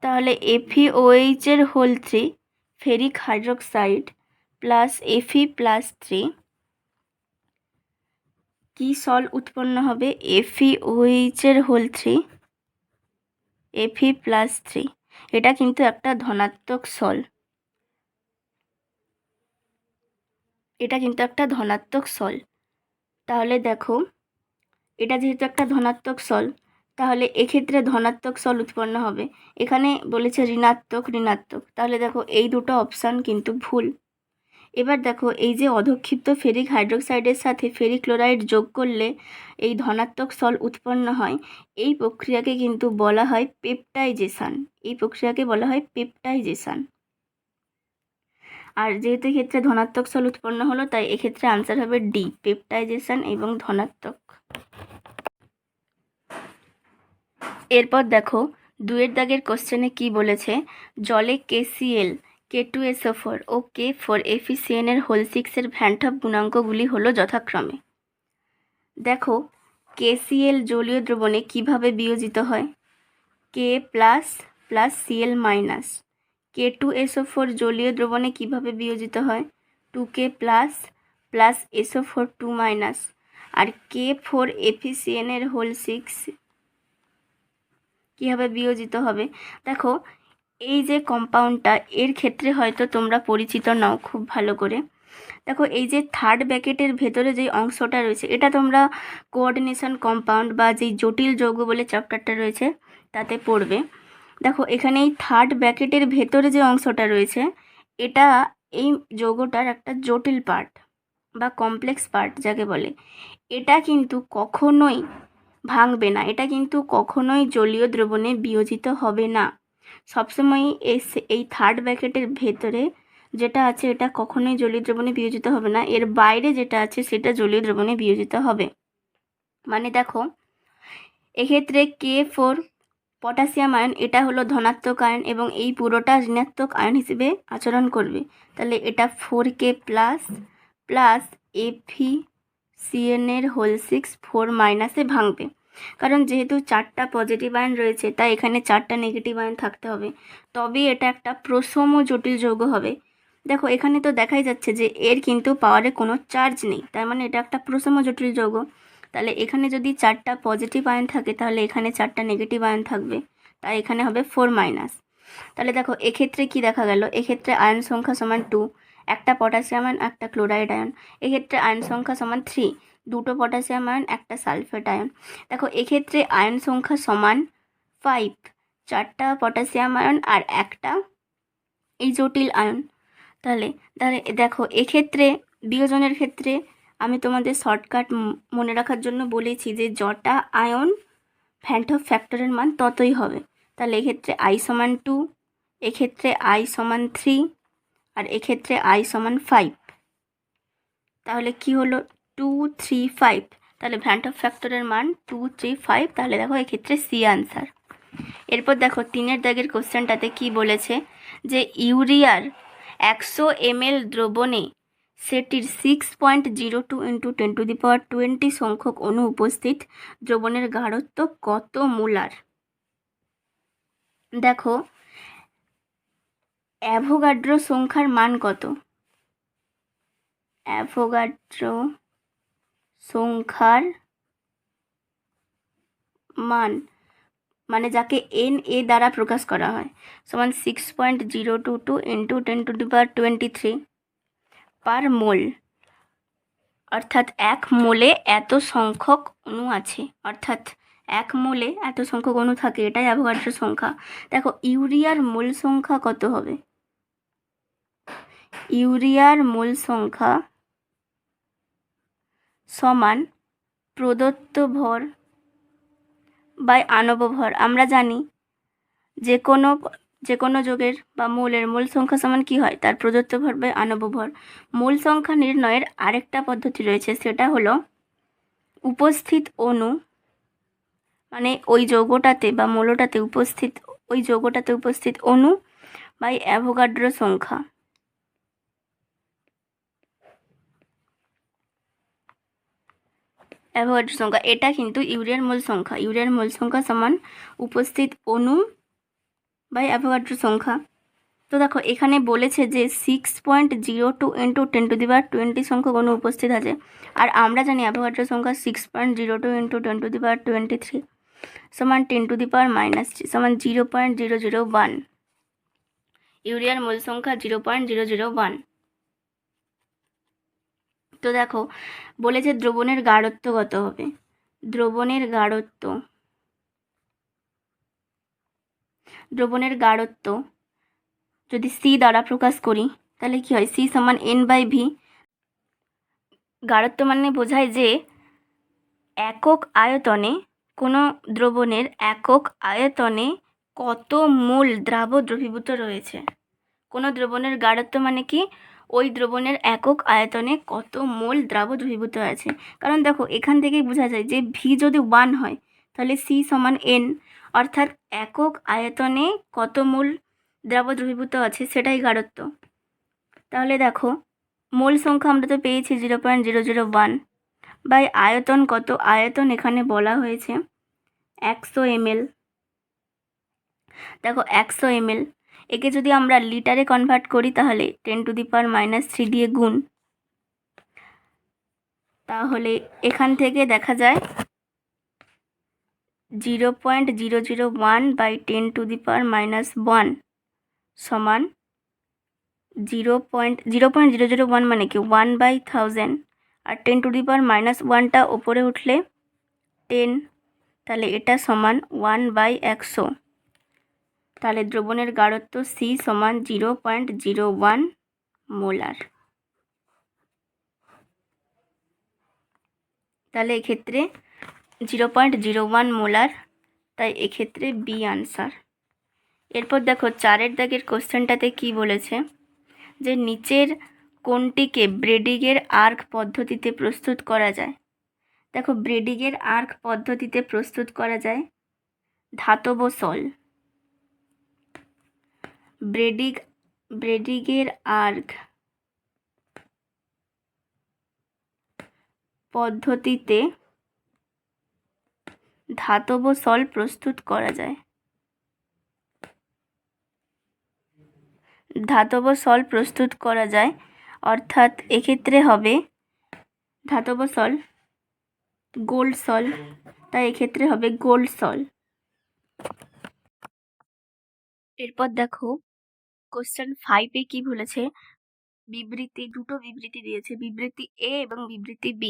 তাহলে FeOH এর whole 3 ferric hydroxide plus Fe+3 কি সল উৎপন্ন হবে? FeOH এর হোল 3 Fe+3, এটা কিন্তু একটা ধনাত্মক সল। তাহলে দেখো এটা যেহেতু একটা ধনাত্মক সল, তাহলে এক্ষেত্রে ধনাত্মক সল উৎপন্ন হবে। এখানে বলেছে ঋণাত্মক, তাহলে দেখো এই দুটো অপশান কিন্তু ভুল। এবার দেখো এই যে অধক্ষিপ্ত ফেরিক হাইড্রোক্সাইডের সাথে ফেরিক ক্লোরাইড যোগ করলে এই ধনাত্মক সল উৎপন্ন হয়, এই প্রক্রিয়াকে কিন্তু বলা হয় পেপটাইজেশন। আর যেহেতু এক্ষেত্রে ধনাত্মক সল উৎপন্ন হলো, তাই এক্ষেত্রে আনসার হবে ডি, পেপটাইজেশন এবং ধনাত্মক। এরপর দেখো 2 দাগের কোশ্চেনে কি বলেছে? জলে KCl, K2SO4 ও K4FeCN এর হোল 6 এর ভ্যানটপ গুণাঙ্কগুলি হলো যথাক্রমে। দেখো KCl জলীয় দ্রবণে কিভাবে বিয়োজিত হয়? K plus plus Cl minus. K2SO4 জলীয় দ্রবণে কিভাবে বিয়োজিত হয়? 2K plus plus SO4 2 minus. আর K4FeCN এর হোল 6 কীভাবে বিয়োজিত হবে? দেখো এই যে কম্পাউন্ডটা, এর ক্ষেত্রে হয়তো তোমরা পরিচিত নাও খুব ভালো করে। দেখো এই যে থার্ড ব্র্যাকেটের ভেতরে যে অংশটা রয়েছে, এটা তোমরা কোঅর্ডিনেশন কম্পাউন্ড বা যেই জটিল যৌগ বলে চ্যাপ্টারটা রয়েছে তাতে পড়বে। দেখো এখানে এই থার্ড ব্র্যাকেটের ভেতরে যে অংশটা রয়েছে, এটা এই যৌগটার একটা জটিল পার্ট বা কমপ্লেক্স পার্ট যাকে বলে। এটা কিন্তু কখনোই ভাঙবে না, এটা কিন্তু কখনোই জলীয় দ্রবণে বিয়োজিত হবে না। সবসময় এই থার্ড ব্র্যাকেটের ভেতরে যেটা আছে এটা কখনোই জলীয় দ্রবণে বিয়োজিত হবে না, এর বাইরে যেটা আছে সেটা জলীয় দ্রবণে বিয়োজিত হবে। মানে দেখো এক্ষেত্রে K4 পটাশিয়াম আয়ন, এটা হলো ধনাত্মক আয়ন এবং এই পুরোটা ঋণাত্মক আয়ন হিসেবে আচরণ করবে। তাহলে এটা 4K প্লাস প্লাস FeCN এর হোল 6 4 মাইনাসে ভাঙবে, কারণ যেহেতু 4টা পজিটিভ আয়ন রয়েছে তাই এখানে 4টা নেগেটিভ আয়ন থাকতে হবে, তবেই এটা একটা প্রসম জটিল যৌগ হবে। দেখো এখানে তো দেখাই যাচ্ছে যে এর কিন্তু পাওয়ারে কোনো চার্জ নেই, তার মানে এটা একটা প্রসম জটিল যৌগ। তাহলে এখানে যদি 4টা পজিটিভ আয়ন থাকে তাহলে এখানে 4টা নেগেটিভ আয়ন থাকবে, তাই এখানে হবে 4 মাইনাস। তাহলে দেখো এক্ষেত্রে কি দেখা গেল? এক্ষেত্রে আয়ন সংখ্যা সমান 2, একটা পটাশিয়াম আয়ন একটা ক্লোরাইড আয়ন। এক্ষেত্রে আয়ন সংখ্যা সমান 3, 2টো পটাশিয়াম আয়ন একটা সালফেট আয়ন। দেখো এক্ষেত্রে আয়ন সংখ্যা সমান 5, 4টা পটাশিয়াম আয়ন আর একটা এই জটিল আয়ন। তাহলে দেখো এক্ষেত্রে বিয়োজনের ক্ষেত্রে আমি তোমাদের শর্টকাট মনে রাখার জন্য বলেছি যে যটা আয়ন ভ্যানটপ ফ্যাক্টরের মান ততই হবে। তাহলে এক্ষেত্রে I সমান 2, এক্ষেত্রে I সমান 3 আর এক্ষেত্রে I সমান 5। তাহলে কি হলো? 2 3 5। তাহলে ভ্যানটপ ফ্যাক্টরের মান 2 3 5। তাহলে দেখো এক্ষেত্রে সি আনসার। এরপর দেখো 3 দাগের কোশ্চেনটাতে কি বলেছে? যে ইউরিয়ার 100 ml দ্রবণে সেটির 6.02 × 10⁻20 সংখ্যক অণু উপস্থিত দ্রবণের গাঢ়ত্ব কত মোলার? দেখো অ্যাভোগাড্রো সংখ্যার মান কত? অ্যাভোগাড্রো সংখ্যার মান, মানে যাকে NA দ্বারা প্রকাশ করা হয়, সমান 6.022 ইন্টু 10⁻23 পার মোল। অর্থাৎ এক মোলে এত সংখ্যক অণু আছে, অর্থাৎ এক মোলে এত সংখ্যক অণু থাকে, এটাই অ্যাভোগাড্রো সংখ্যা। দেখো ইউরিয়ার মোল সংখ্যা কত হবে? ইউরিয়ার মোল সংখ্যা সমান প্রদত্ত ভর বাই আণব ভর। আমরা জানি যে কোনো যৌগের বা মৌলের মোল সংখ্যা সমান কি হয়? তার প্রদত্ত ভর বাই আণব ভর। মোল সংখ্যা নির্ণয়ের আরেকটা পদ্ধতি রয়েছে, সেটা হলো উপস্থিত অণু, মানে ওই যৌগটাতে বা মৌলটাতে উপস্থিত, ওই যৌগটাতে উপস্থিত অণু বাই অ্যাভোগাড্রো সংখ্যা। অ্যাভোগাড্রো সংখ্যা, এটা কিন্তু ইউরিয়ার মোল সংখ্যা। ইউরিয়ার মোল সংখ্যা সমান উপস্থিত অণু বাই অ্যাভোগাড্রো সংখ্যা। তো দেখো এখানে বলেছে যে 6.02 ইন্টু 10⁻20 সংখ্যক অণু উপস্থিত আছে, আর আমরা জানি অ্যাভোগাড্রো সংখ্যা 6.02 ইন্টু 10⁻23 সমান 10⁻³ সমান 0.001। ইউরিয়ার মোল সংখ্যা 0.001। তো দেখো বলেছে দ্রবণের গাঢ়ত্ব কত হবে? দ্রবণের গাঢ়ত্ব যদি C দ্বারা প্রকাশ করি তাহলে কি হয়? C সমান N/V। গাঢ়ত্ব মানে বোঝায় যে একক আয়তনে কোনো দ্রবণের একক আয়তনে কত মোল দ্রবীভূত রয়েছে। কোনো দ্রবণের গাঢ়ত্ব মানে কি? ওই দ্রবণের একক আয়তনে কত মোল দ্রবীভূত আছে। কারণ দেখো এখান থেকেই বোঝা যায় যে V যদি 1 হয় তাহলে C সমান N, অর্থাৎ একক আয়তনে কত মোল দ্রবীভূত আছে সেটাই গাঢ়ত্ব। তাহলে দেখো মোল সংখ্যা আমরা তো পেয়েছি 0.001 বাই আয়তন কত? আয়তন এখানে বলা হয়েছে 100 ml। দেখো 100 ml, একে যদি আমরা লিটারে কনভার্ট করি তাহলে 10⁻³ দিয়ে গুণ, তাহলে এখান থেকে দেখা যায় 0.001 বাই 10⁻⁻1 সমান 0.001 মানে কি 1/1000, আর 10⁻⁻1টা ওপরে উঠলে 10, তাহলে এটা সমান 1/100। তাহলে দ্রবণের গাঢ়ত্ব C সমান 0.01 মোলার। তাহলে এক্ষেত্রে 0.01 মোলার, তাই এক্ষেত্রে বি আনসার। এরপর দেখো 4 দাগের কোশ্চেনটাতে কি বলেছে, যে নিচের কোনটিকে ব্রেডিগের আর্ক পদ্ধতিতে প্রস্তুত করা যায়? দেখো ব্রেডিগের আর্ক পদ্ধতিতে প্রস্তুত করা যায় ধাতব সল। ব্রেডিগের আর্ক পদ্ধতিতে ধাতব সল প্রস্তুত করা যায়। ধাতব সল প্রস্তুত করা যায়, অর্থাৎ এক্ষেত্রে হবে ধাতব সল গোল্ড সল, তাই এক্ষেত্রে হবে গোল্ড সল। এরপর দেখো কোশ্চেন 5-এ কি বলেছে, দুটো বিবৃতি দিয়েছে, বিবৃতি A এবং বিবৃতি B।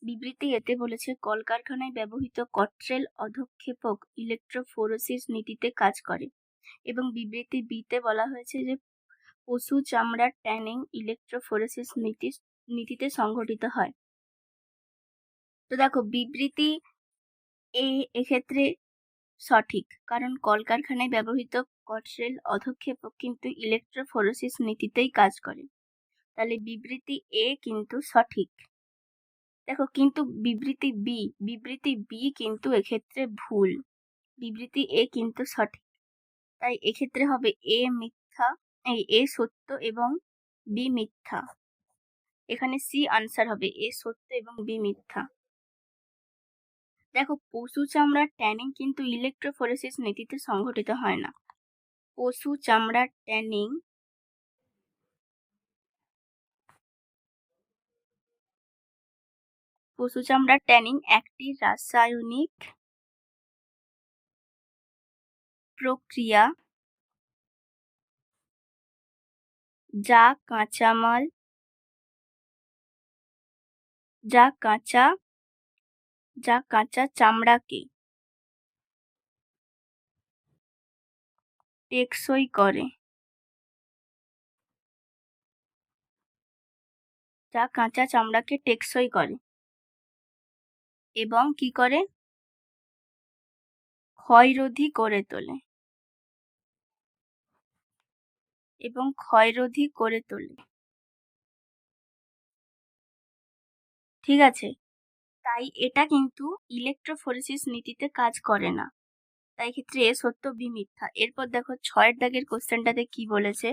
বিবৃতি এতে বলেছে কলকারখানায় ব্যবহৃত কট্রেল অধঃক্ষেপক ইলেকট্রোফোরেসিস নীতিতে কাজ করে, এবং বিবৃতি বিতে বলা হয়েছে যে পশু চামড়ার ট্যানিং ইলেকট্রোফোরেসিস নীতিতে সংঘটিত হয়। তো দেখো বিবৃতি এ এক্ষেত্রে সঠিক, কারণ কলকারখানায় ব্যবহৃত কট্রেল অধঃক্ষেপক কিন্তু ইলেকট্রোফোরেসিস নীতিতেই কাজ করে, তাহলে বিবৃতি এ কিন্তু সঠিক। দেখো কিন্তু বিবৃতি বি কিন্তু এক্ষেত্রে ভুল, বিবৃতি এ কিন্তু সঠিক, তাই এক্ষেত্রে হবে এ সত্য এবং বি মিথ্যা। এখানে সি আনসার হবে, এ সত্য এবং বি মিথ্যা। দেখো পশু চামড়ার ট্যানিং কিন্তু ইলেকট্রোফোরেসিস নীতিতে সংঘটিত হয় না। পশু চামড়ার ট্যানিং একটি রাসায়নিক প্রক্রিয়া যা কাঁচামাল যা কাঁচা চামড়াকে টেকসই করে এবং কি করে ক্ষয়রোধী করে তোলে ঠিক আছে। তাই এটা কিন্তু ইলেকট্রোফোরেসিস নীতিতে কাজ করে না, তাই ক্ষেত্রে এ সত্য বি মিথ্যা। এরপর দেখো 6 দাগের কোশ্চেনটাতে কি বলেছে,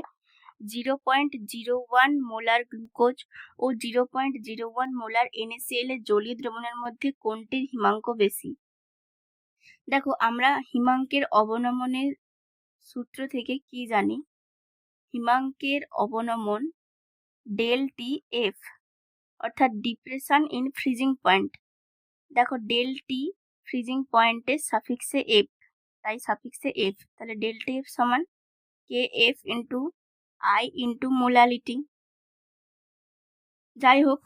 0.01 মোলার গ্লুকোজ ও 0.01 মোলার NaCl এর জলীয় দ্রবণের মধ্যে কোনটির হিমাঙ্ক বেশি? দেখো আমরা হিমাঙ্কের অবনমনের সূত্র থেকে কি জানি, হিমাঙ্কের অবনমন ΔTF অর্থাৎ ডিপ্রেশন ইন ফ্রিজিং পয়েন্ট। দেখো ΔT ফ্রিজিং পয়েন্টের সাফিক্সে F, তাই সাফিক্সে F, তাহলে ΔTF সমান KF into I into molality. যাই হোক,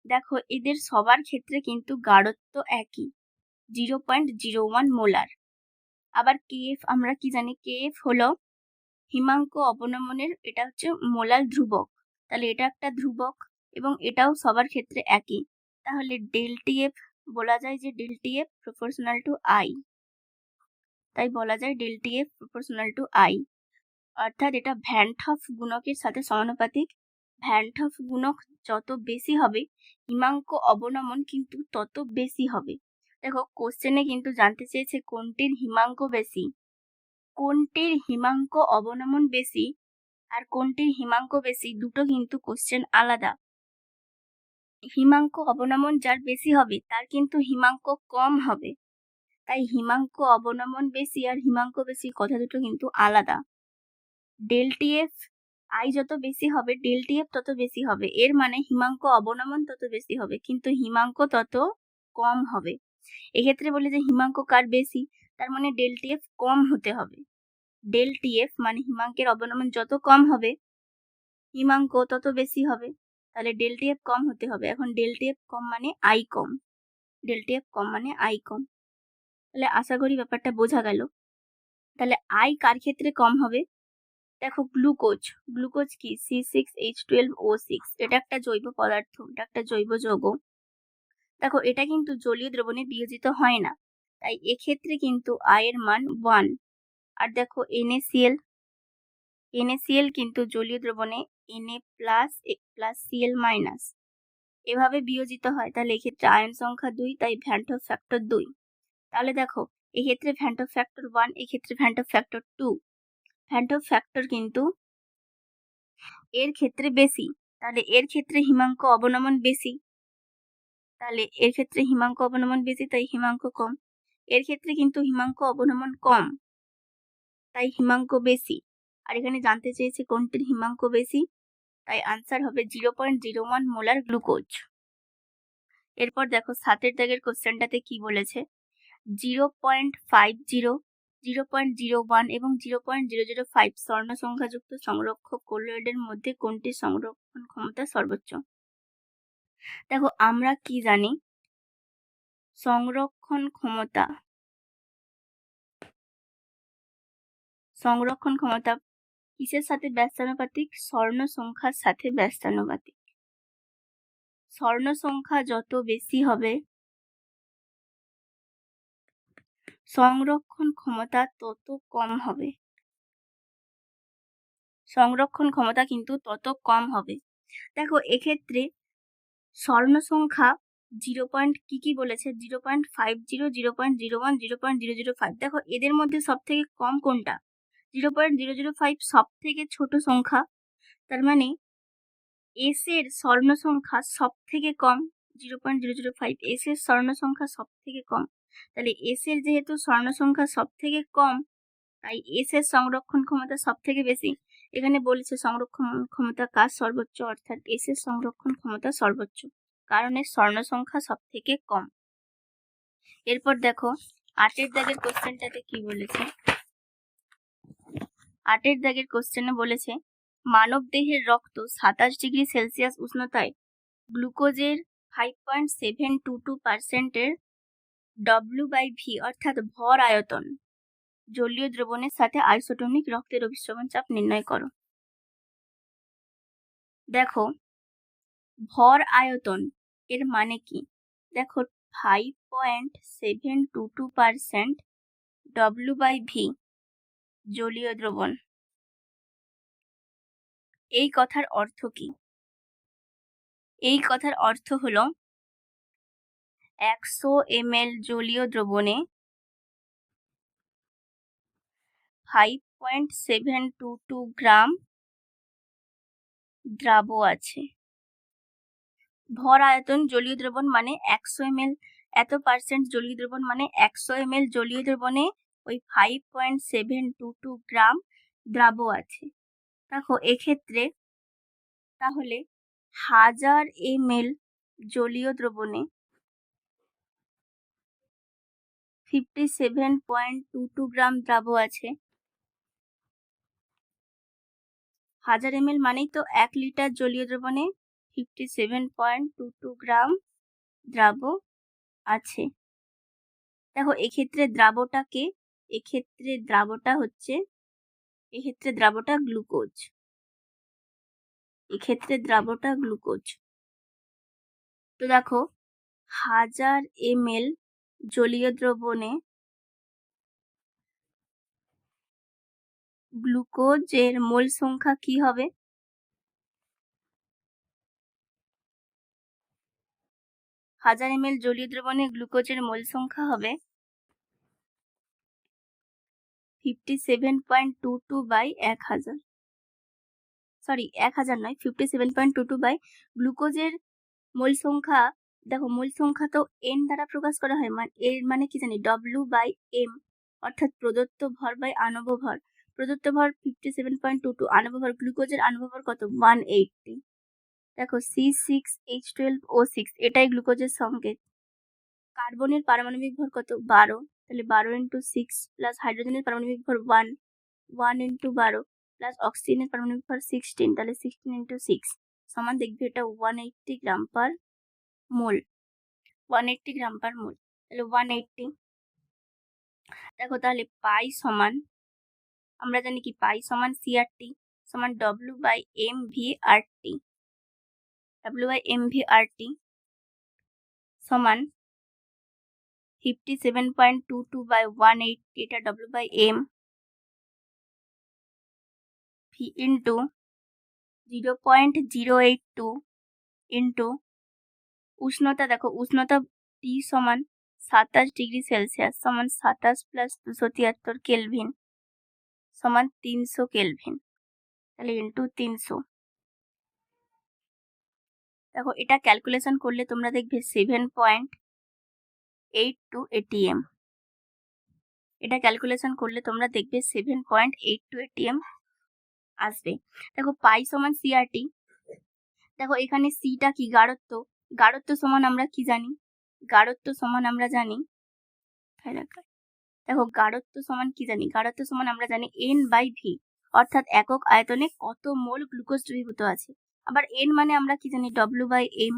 দেখো এদের সবার ক্ষেত্রে কিন্তু গাঢ়ত্ব একই, 0.01 মোলার। আবার KF আমরা কি জানি, KF হলো হিমাঙ্ক অবনমনের, এটা হচ্ছে মোলাল ধ্রুবক, তাহলে এটা একটা ধ্রুবক এবং এটাও সবার ক্ষেত্রে একই। তাহলে ΔTF বলা যায় যে ΔTF প্রপোর্শনাল টু I, তাই বলা যায় ΔTF প্রপোর্শনাল টু I, অর্থাৎ এটা ভ্যান হফ গুণকের সাথে সমানুপাতিক। ভ্যান হফ গুণক যত বেশি হবে হিমাঙ্ক অবনমন কিন্তু তত বেশি হবে। দেখো কোশ্চেনে কিন্তু জানতে চেয়েছে কোনটির হিমাঙ্ক বেশি, কোনটির হিমাঙ্ক অবনমন বেশি আর কোনটির হিমাঙ্ক বেশি, দুটো কিন্তু কোশ্চেন আলাদা। হিমাঙ্ক অবনমন যার বেশি হবে তার কিন্তু হিমাঙ্ক কম হবে, তাই হিমাঙ্ক অবনমন বেশি আর হিমাঙ্ক বেশি কথা দুটো কিন্তু আলাদা। ΔTF I যত বেশি হবে ΔTF তত বেশি হবে, এর মানে হিমাঙ্ক অবনমন তত বেশি হবে কিন্তু হিমাঙ্ক তত কম হবে। এক্ষেত্রে বলে যে হিমাঙ্ক কার বেশি, তার মানে ΔTF কম হতে হবে। ΔTF মানে হিমাঙ্কের অবনমন যত কম হবে হিমাঙ্ক তত বেশি হবে, তাহলে ΔTF কম হতে হবে। এখন ΔTF কম মানে I কম, ΔTF কম মানে I কম। তাহলে আশা করি ব্যাপারটা বোঝা গেল। তাহলে I কার ক্ষেত্রে কম হবে, দেখো গ্লুকোজ কি C6H12O6, এটা একটা জৈব পদার্থ, এটা একটা জৈব যৌগ। দেখো এটা কিন্তু জলীয় দ্রবণে বিয়োজিত হয় না, তাই এক্ষেত্রে কিন্তু I এর মান 1। আর দেখো NaCl কিন্তু জলীয় দ্রবণে Na+Cl- এভাবে বিয়োজিত হয়, তাহলে এক্ষেত্রে আয়ন সংখ্যা 2, তাই ভ্যান হফ ফ্যাক্টর 2। তাহলে দেখো এক্ষেত্রে ভ্যান হফ ফ্যাক্টর 1, এক্ষেত্রে van hop factor 2। Van hop factor কিন্তু এর ক্ষেত্রে বেশি, তাহলে এর ক্ষেত্রে হিমাঙ্ক অবনমন বেশি, তাই হিমাঙ্ক কম। এর ক্ষেত্রে কিন্তু হিমাঙ্ক অবনমন কম, তাই হিমাঙ্ক বেশি। আর এখানে জানতে চেয়েছে কোনটির হিমাঙ্ক বেশি, তাই আনসার হবে 0.01 মোলার গ্লুকোজ। এরপর দেখো 7 দাগের কোশ্চেনটাতে কি বলেছে, 0.50, 0.01 এবং 0.005 স্বর্ণ সংখ্যাযুক্ত সংরক্ষক কোলয়েডের মধ্যে কোনটির সংরক্ষণ ক্ষমতা সর্বোচ্চ? দেখো আমরা কি জানি, সংরক্ষণ ক্ষমতা কিসের সাথে ব্যস্তানুপাতিক, স্বর্ণ সংখ্যার সাথে ব্যস্তানুপাতিক। স্বর্ণ সংখ্যা যত বেশি হবে সংরক্ষণ ক্ষমতা তত কম হবে, সংরক্ষণ ক্ষমতা কিন্তু তত কম হবে। দেখো এক্ষেত্রে স্বর্ণ সংখ্যা 0. কি বলেছে, 0.50, 0.01, 0.005। দেখো এদের মধ্যে সব থেকে কম কোনটা, 0.005 সব থেকে ছোট সংখ্যা, তার মানে এস এর স্বর্ণ সংখ্যা সব থেকে কম। 0.005 এস এর স্বর্ণ সংখ্যা সব থেকে কম, তাহলে এস এর যেহেতু স্বর্ণ সংখ্যা সব থেকে কম তাই এস এর সংরক্ষণ ক্ষমতা সব থেকে বেশি। এখানে বলেছে সংরক্ষণ ক্ষমতা কার সর্বোচ্চ, অর্থাৎ এস এর সংরক্ষণ ক্ষমতা সর্বোচ্চ, কারণ এর স্বর্ণ সংখ্যা সব থেকে কম। এরপর দেখো 8 দাগের কোশ্চেনটাতে কি বলেছে, 8 দাগের কোশ্চেনে বলেছে মানব দেহের রক্ত 27°C উষ্ণতায় গ্লুকোজের 5.722% W/V অর্থাৎ ভর আয়তন জলীয় দ্রবণের সাথে আইসোটোনিক রক্তের অভিস্রবণ চাপ নির্ণয় করো। দেখো ভর আয়তন এর মানে কি, দেখো 5.722% W/V জলীয় দ্রবণ। এই কথার অর্থ কি? এই কথার অর্থ হলো 100 ml জলীয় দ্রবণে 5.722 গ্রাম দ্রাব আছে। ভর আয়তন জলীয় দ্রবণ মানে 100 ml, এত পার্সেন্ট জলীয় দ্রবণ মানে 100 ml জলীয় দ্রবণে ওই 5.722 গ্রাম দ্রাব আছে। দেখো এক্ষেত্রে তাহলে 1000 ml জলীয় দ্রবণে 57.22 গ্রাম দ্রাব আছে। 1000 ml মানেই তো 1 লিটার জলীয় দ্রবণে 57.22 গ্রাম দ্রাব আছে। দেখো এক্ষেত্রে দ্রাবটাকে, এক্ষেত্রে দ্রাবটা গ্লুকোজ, এক্ষেত্রে দ্রাবটা গ্লুকোজ। তো দেখো 1000 ml জলীয় দ্রবণে গ্লুকোজের মোল সংখ্যা কি হবে? 1000 ml জলীয় দ্রবণে গ্লুকোজের মোল সংখ্যা হবে 57.22 বাই 1000, সরি 1000 নয়, 57.22 বাই গ্লুকোজের মোল সংখ্যা। দেখো মোল সংখ্যা তো n দ্বারা প্রকাশ করা হয়, এর মানে কি জানি W/M অর্থাৎ প্রদত্ত ভর বাই আণব ভর। প্রদত্ত ভর 57.22, আণব ভর গ্লুকোজের আণব ভর কত 180। দেখো C6H12O6 এটাই গ্লুকোজের সংকেত। কার্বনের পারমাণবিক ভর কত 12, তাহলে 12 × 6 প্লাস হাইড্রোজেনের পারমাণবিক ভর 1 × 12 প্লাস অক্সিজেনের পারমাণবিক ভর 16, তাহলে 16 × 6 সমান দেখবে এটা 180 গ্রাম পার মোল, 180 গ্রাম পার মোল, তাহলে 180। দেখো তাহলে পাই সমান, আমরা জানি কি পাই সমান CRT সমান W/mVRT, W/mVRT সমান 57.22 বাই 180, এটা W/M V ইন্টু 0.082 ইন্টু উষ্ণতা। দেখো উষ্ণতা T সমান 27°C সমান 27 প্লাস 273 কেলভিন সমান 300 কেলভিন, তাহলে ইন্টু 300। দেখো এটা ক্যালকুলেশন করলে তোমরা দেখবে 7.82 ATM, এটা ক্যালকুলেশন করলে তোমরা দেখবে 7.82 ATM আসবে। দেখো পাই সমান CRT, দেখো এখানে সিটা কি গাঢ়ত্ব, গাঢ়ত্ব সমান আমরা কি জানি, গাঢ়ত্ব সমান আমরা জানি, দেখো গাঢ়ত্ব সমান কি জানি, গাঢ়ত্ব সমান আমরা জানি N/V অর্থাৎ একক আয়তনে কত মোল গ্লুকোজ দ্রবীভূত আছে। আবার N মানে আমরা কি জানি W/M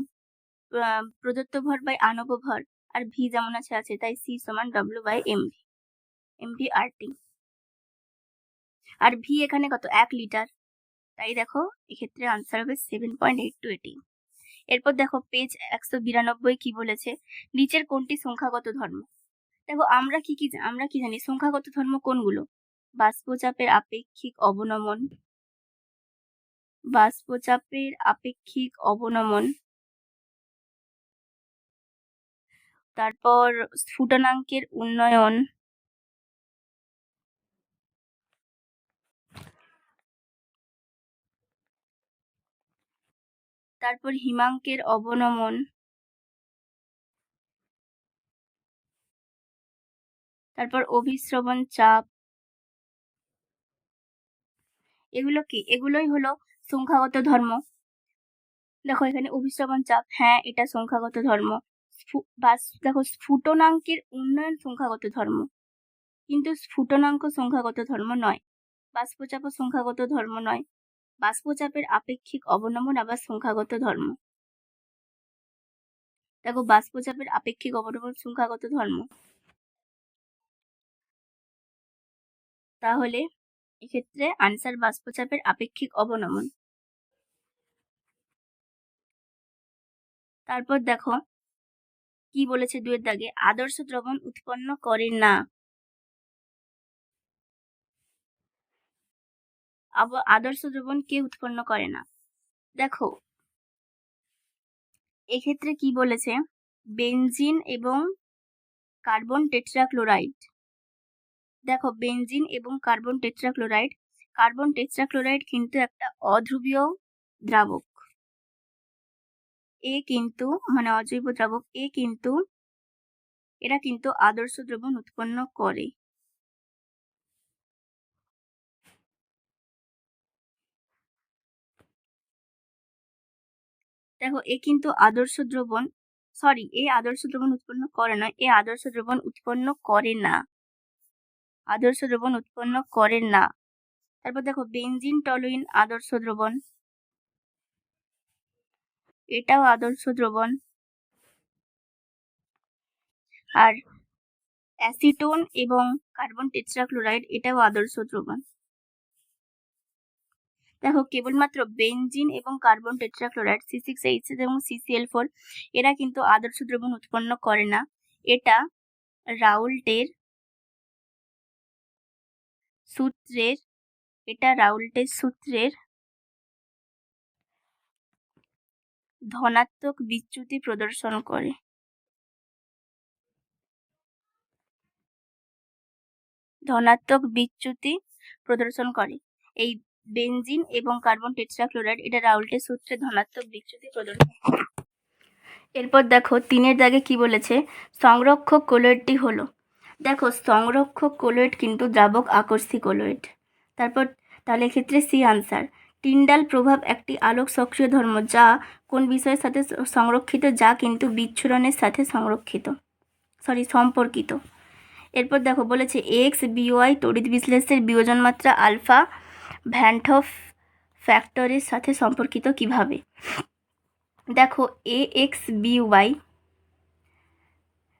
প্রদত্ত ভর বাই আণব ভর, আর V যেমন আছে তাই C সমান W/MV MVRT, আর V এখানে কত 1 লিটার, তাই দেখো এক্ষেত্রে আনসার হবে 7.82 ATM। এরপর দেখো পেজ 192 কি বলেছে, নিচের কোনটি সংখ্যাগত ধর্ম। দেখো আমরা কি জানি সংখ্যাগত ধর্ম কোনগুলো, বাষ্পচাপের আপেক্ষিক অবনমন, বাষ্পচাপের আপেক্ষিক অবনমন, তারপর স্ফুটনাঙ্কের উন্নয়ন, তারপর হিমাঙ্কের অবনমন, তারপর অভিস্রবণ চাপ। এগুলো কি, এগুলোই হলো সংখ্যাগত ধর্ম। দেখো এখানে অভিস্রবণ চাপ, হ্যাঁ এটা সংখ্যাগত ধর্ম। দেখো স্ফুটনাঙ্কের উন্নয়ন সংখ্যাগত ধর্ম, কিন্তু স্ফুটনাঙ্ক সংখ্যাগত ধর্ম নয়। বাষ্পচাপ ও সংখ্যাগত ধর্ম নয়। বাষ্পচাপের আপেক্ষিক অবনমন আবার সংখ্যাগত ধর্ম। দেখো বাষ্পচাপের আপেক্ষিক অবনমন সংখ্যাগত ধর্ম। তাহলে এক্ষেত্রে আনসার বাষ্পচাপের আপেক্ষিক অবনমন। তারপর দেখো কি বলেছে 2 দাগে, আদর্শ দ্রবণ উৎপন্ন করে না। আদর্শ দ্রবণ কে উৎপন্ন করে না? দেখো এক্ষেত্রে কি বলেছে, বেনজিন এবং কার্বন টেট্রাক্লোরাইড। দেখো বেনজিন এবং কার্বন টেট্রাক্লোরাইড কিন্তু একটা অধ্রুবীয় দ্রাবক। অজৈব দ্রাবক। এরা কিন্তু আদর্শ দ্রবণ উৎপন্ন করে। দেখো এ কিন্তু আদর্শ দ্রবণ উৎপন্ন করে না, আদর্শ দ্রবণ উৎপন্ন করে না। তারপর দেখো বেনজিন টলুইন আদর্শ দ্রবণ, এটাও আদর্শ দ্রবণ। আর অ্যাসিটোন এবং কার্বন টেট্রাক্লোরাইড এটাও আদর্শ দ্রবণ। দেখো কেবলমাত্র বেনজিন এবং কার্বন টেট্রাক্লোরাইড C6H6 এবং CCl4 এরা কিন্তু আদর্শ দ্রবণ উৎপন্ন করে না। এটা রাউল্টের সূত্রের ধনাত্মক বিচ্যুতি প্রদর্শন করে। এই বেনজিন এবং কার্বন টেট্রাক্লোরাইড এটা রাউল্টের সূত্রে ধনাত্মক বিচ্যুতি প্রদর্শন করে। এরপর দেখো 3 দাগে কি বলেছে, সংরক্ষক কোলয়েডটি হলো। দেখো সংরক্ষক কোলয়েড কিন্তু দ্রাবক আকর্ষী কোলয়েড। তাহলে এক্ষেত্রে সি আনসার। টিন্ডাল প্রভাব একটি আলোক সক্রিয় ধর্ম যা কোন বিষয়ের সাথে সংরক্ষিত, যা কিন্তু বিচ্ছুরণের সাথে সম্পর্কিত। এরপর দেখো বলেছে এক্স বিওয়াই তড়িৎ বিশ্লেষের বিয়োজন মাত্রা আলফা ভ্যান হফ ফ্যাক্টরের সাথে সম্পর্কিত কিভাবে? দেখো AXBY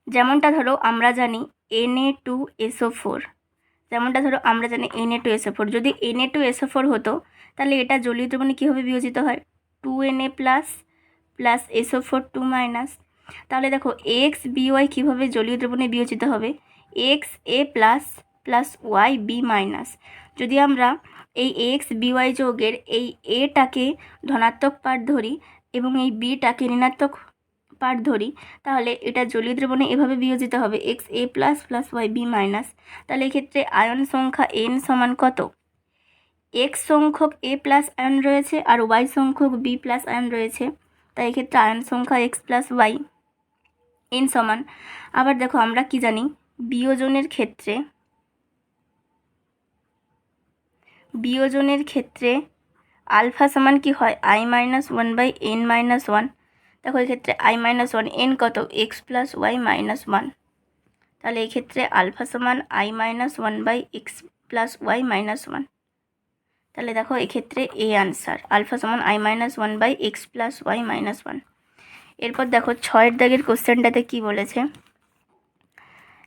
যেমনটা ধরো আমরা জানি Na2SO4, যদি Na2SO4 হতো তাহলে এটা জলীয় দ্রবণে কীভাবে বিয়োজিত হয়? 2Na plus SO4 2-। তাহলে দেখো AXBY কীভাবে জলীয় দ্রবণে বিয়োজিত হবে? XA plus YB minus. যদি আমরা এই AXBY যৌগের এই এটাকে ধনাত্মক পার্ট ধরি এবং এই বিটাকে ঋণাত্মক পার্ট ধরি, তাহলে এটা জলীয় দ্রবণে এভাবে বিয়োজিত হবে XA প্লাস YB মাইনাস। তাহলে এক্ষেত্রে আয়ন সংখ্যা N সমান কত? X সংখ্যক A প্লাস আয়ন রয়েছে আর Y সংখ্যক B প্লাস আয়ন রয়েছে, তাই এক্ষেত্রে আয়ন সংখ্যা X প্লাস Y N সমান। আবার দেখো আমরা কি জানি, বিয়োজনের ক্ষেত্রে আলফা সমান কি হয়? I-1/n-1। দেখো এক্ষেত্রে I-1 n কত? X plus Y minus 1। তাহলে এক্ষেত্রে আলফা সমান I-1/x প্লাস Y মাইনাস 1। তাহলে দেখো এক্ষেত্রে এ আনসার, আলফা সমান I-1/x প্লাস Y মাইনাস 1। এরপর দেখো 6 দাগের কোশ্চেনটাতে কি বলেছে,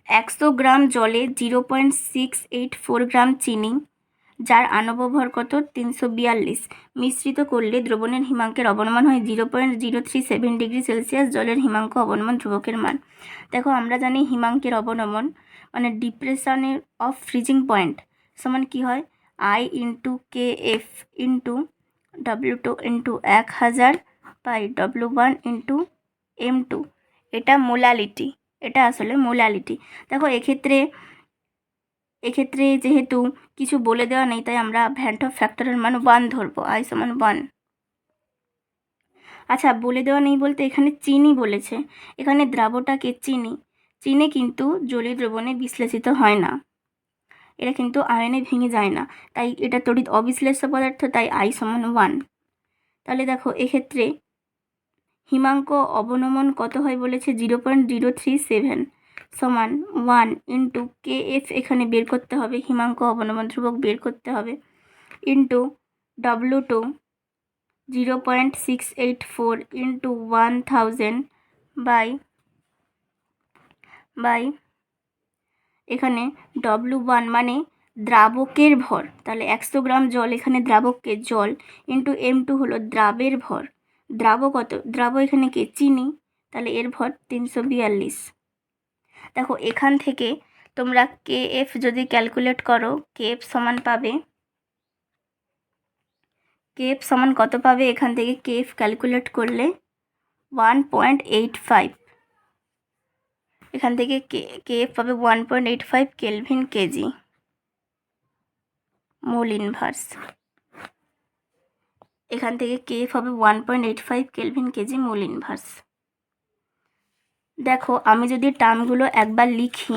100 গ্রাম জলে 0.684 গ্রাম চিনি, যার আণব ভর কত? 342, মিশ্রিত করলে দ্রবণের হিমাঙ্কের অবনমন হয় 0.037 ডিগ্রি সেলসিয়াস। জলের হিমাঙ্ক অবনমন ধ্রুবকের মান। দেখো আমরা জানি হিমাঙ্কের অবনমন মানে ডিপ্রেশনের অফ ফ্রিজিং পয়েন্ট সমান কি হয়? I × KF × W2 × 1000 by W1 × M2। এটা আসলে মোলালিটি। দেখো এক্ষেত্রে যেহেতু কিছু বলে দেওয়া নেই, তাই আমরা ভ্যান হফ ফ্যাক্টরের মান 1 ধরবো, I সমান 1। আচ্ছা, বলে দেওয়া নেই বলতে এখানে চিনি বলেছে, এখানে দ্রাবটাকে চিনি কিন্তু জলীয় দ্রবণে বিশ্লেষিত হয় না, এটা কিন্তু আয়নে ভেঙে যায় না, তাই এটা তড়িৎ অবিশ্লেষ্য পদার্থ, তাই I সমান 1। তাহলে দেখো এক্ষেত্রে হিমাঙ্ক অবনমন কত হয় বলেছে? 0.037। সমান 1 ইন্টু KF এখানে বের করতে হবে, হিমাঙ্ক অবনমন ধ্রুবক বের করতে হবে, ইন্টু W2 0.684 ইন্টু 1000 বাই এখানে W1 মানে দ্রাবকের ভর, তাহলে 100 গ্রাম জল এখানে দ্রাবকের জল, ইন্টু M2 হলো দ্রাবের ভর। দ্রাব কত? দ্রাব এখানে কি? চিনি, তাহলে এর ভর 342। দেখো এখান থেকে তোমরা KF যদি ক্যালকুলেট করো, KF সমান পাবে, KF সমান কত পাবে? এখান থেকে KF ক্যালকুলেট করলে 1.85, এখান থেকে KF পাবে 1.85 কেলভিন কেজি মোল ইনভার্স। এখান থেকে KF হবে 1.85 কেলভিন কেজি মোল ইনভার্স। দেখো আমি যদি টার্মগুলো একবার লিখি,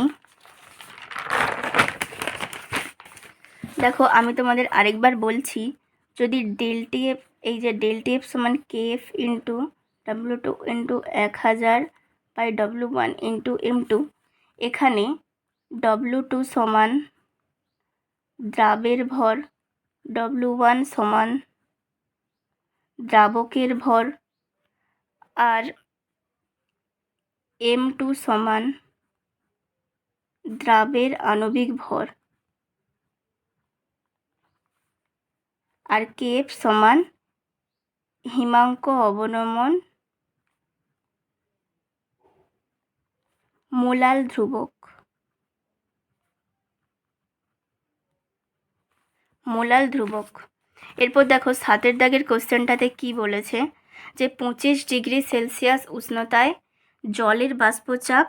দেখো আমি তোমাদের আরেকবার বলছি, যদি ΔTF, এই যে ΔTF সমান KF into W2 into 1000 by W1 into M2, এখানে W2 সমান দ্রাবের ভর, W1 সমান দ্রাবকের ভর, আর M2 সমান দ্রাবের আণবিক ভর, আর KF সমান হিমাঙ্ক অবনমন মোলাল ধ্রুবক। এরপর দেখো 7 দাগের কোশ্চেনটাতে কি বলেছে, যে 25 ডিগ্রি সেলসিয়াস উষ্ণতায় জলের বাষ্পচাপ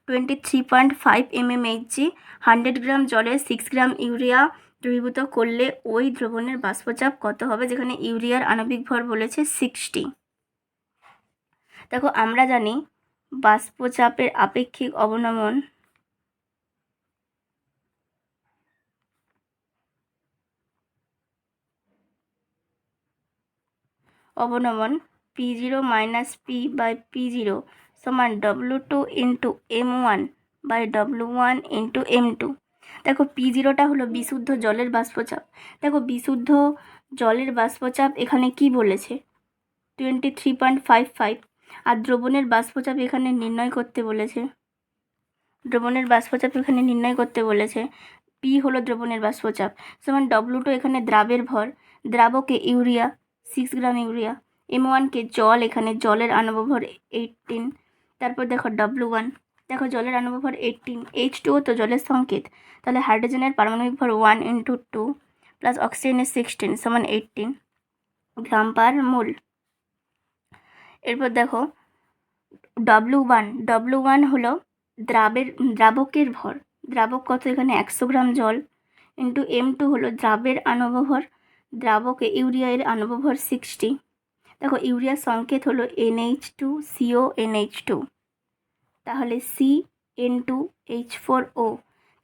23.5 mmHg, 100 গ্রাম জলে 6 গ্রাম ইউরিয়া দ্রবীভূত করলে ওই দ্রবণের বাষ্পচাপ কত হবে, যেখানে ইউরিয়ার আণবিক ভর বলেছে 60। দেখো আমরা জানি বাষ্পচাপের আপেক্ষিক অবনমন P0 minus P by P0 সমান W2 into M1 by W1 into M2। দেখো P0টা হলো বিশুদ্ধ জলের বাষ্পচাপ। দেখো বিশুদ্ধ জলের বাষ্পচাপ এখানে কি বলেছে? 23.55। আর দ্রবণের বাষ্পচাপ এখানে নির্ণয় করতে বলেছে। P হলো দ্রবণের বাষ্পচাপ, সমান W2 এখানে দ্রাবের ভর, দ্রাবকে ইউরিয়া 6 গ্রাম ইউরিয়া, M1কে জল, এখানে জলের আণবিক ভর 18। তারপর দেখো W1, দেখো জলের আণবিক ভর 18, H2O তো জলের সংকেত, তাহলে হাইড্রোজেনের পারমাণবিক ভর 1 ইন্টু 2 প্লাস অক্সিজেনের 16 সমান 18 গ্রাম পার মোল। এরপর দেখো W1 হলো দ্রাবকের ভর, দ্রাবক কত? এখানে 100 গ্রাম জল, ইন্টু M2 হলো দ্রাবের আণবিক ভর, দ্রাবকে ইউরিয়া এর আণবিক ভর 60। দেখো ইউরিয়ার সংকেত হলো NH2CONH2, তাহলে CN2H4O।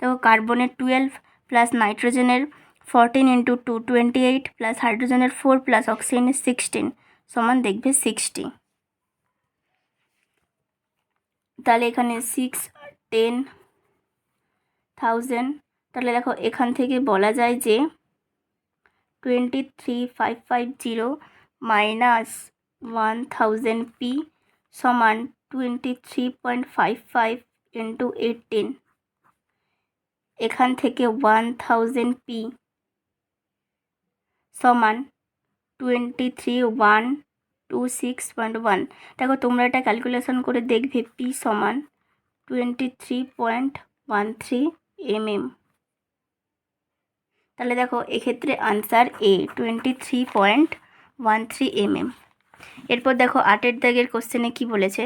দেখো কার্বনের 12 প্লাস নাইট্রোজেনের 14 ইন্টু 2 28 প্লাস হাইড্রোজেনের 4 প্লাস অক্সিজেনের 16 সমান দেখবে 60। তাহলে এখানে 6 10,000, তাহলে দেখো এখান থেকে বলা যায় যে 23550 মাইনাস 1000 P সমান 23.55 ইন্টু 18। এখান থেকে 1000 P সমান 23126.1। দেখো তোমরা এটা ক্যালকুলেশন করে দেখবে P সমান 23.13 mm। তাহলে দেখো এক্ষেত্রে আনসার A 23.13 mm। এরপর দেখো 8 দাগের কোশ্চেনে কি বলেছে,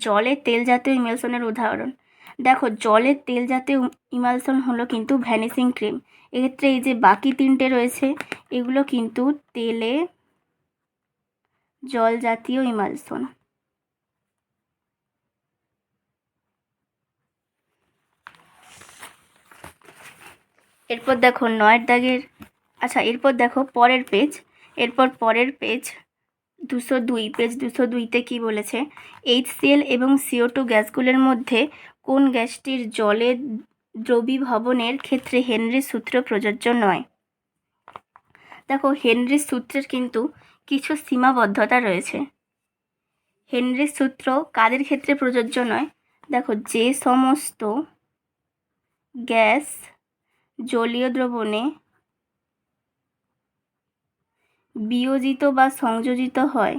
জলে তেল জাতীয় ইমালশনের উদাহরণ। দেখো জলের তেল জাতীয় ইমালশন হলো কিন্তু ভ্যানিশিং ক্রিম। এক্ষেত্রে এই যে বাকি 3টে রয়েছে এগুলো কিন্তু তেলে জল জাতীয় ইমালশন। এরপর দেখো 9 দাগের, আচ্ছা এরপর দেখো পরের পেজ, 202 পেজ 202তে কি বলেছে, HCl এবং CO2 গ্যাসগুলোর মধ্যে কোন গ্যাসটির জলে দ্রবীভবনের ক্ষেত্রে হেনরির সূত্র প্রযোজ্য নয়। দেখো হেনরির সূত্রের কিন্তু কিছু সীমাবদ্ধতা রয়েছে। হেনরির সূত্র কাদের ক্ষেত্রে প্রযোজ্য নয়? দেখো, যে সমস্ত গ্যাস জলীয় দ্রবণে বিয়োজিত বা সংযোজিত হয়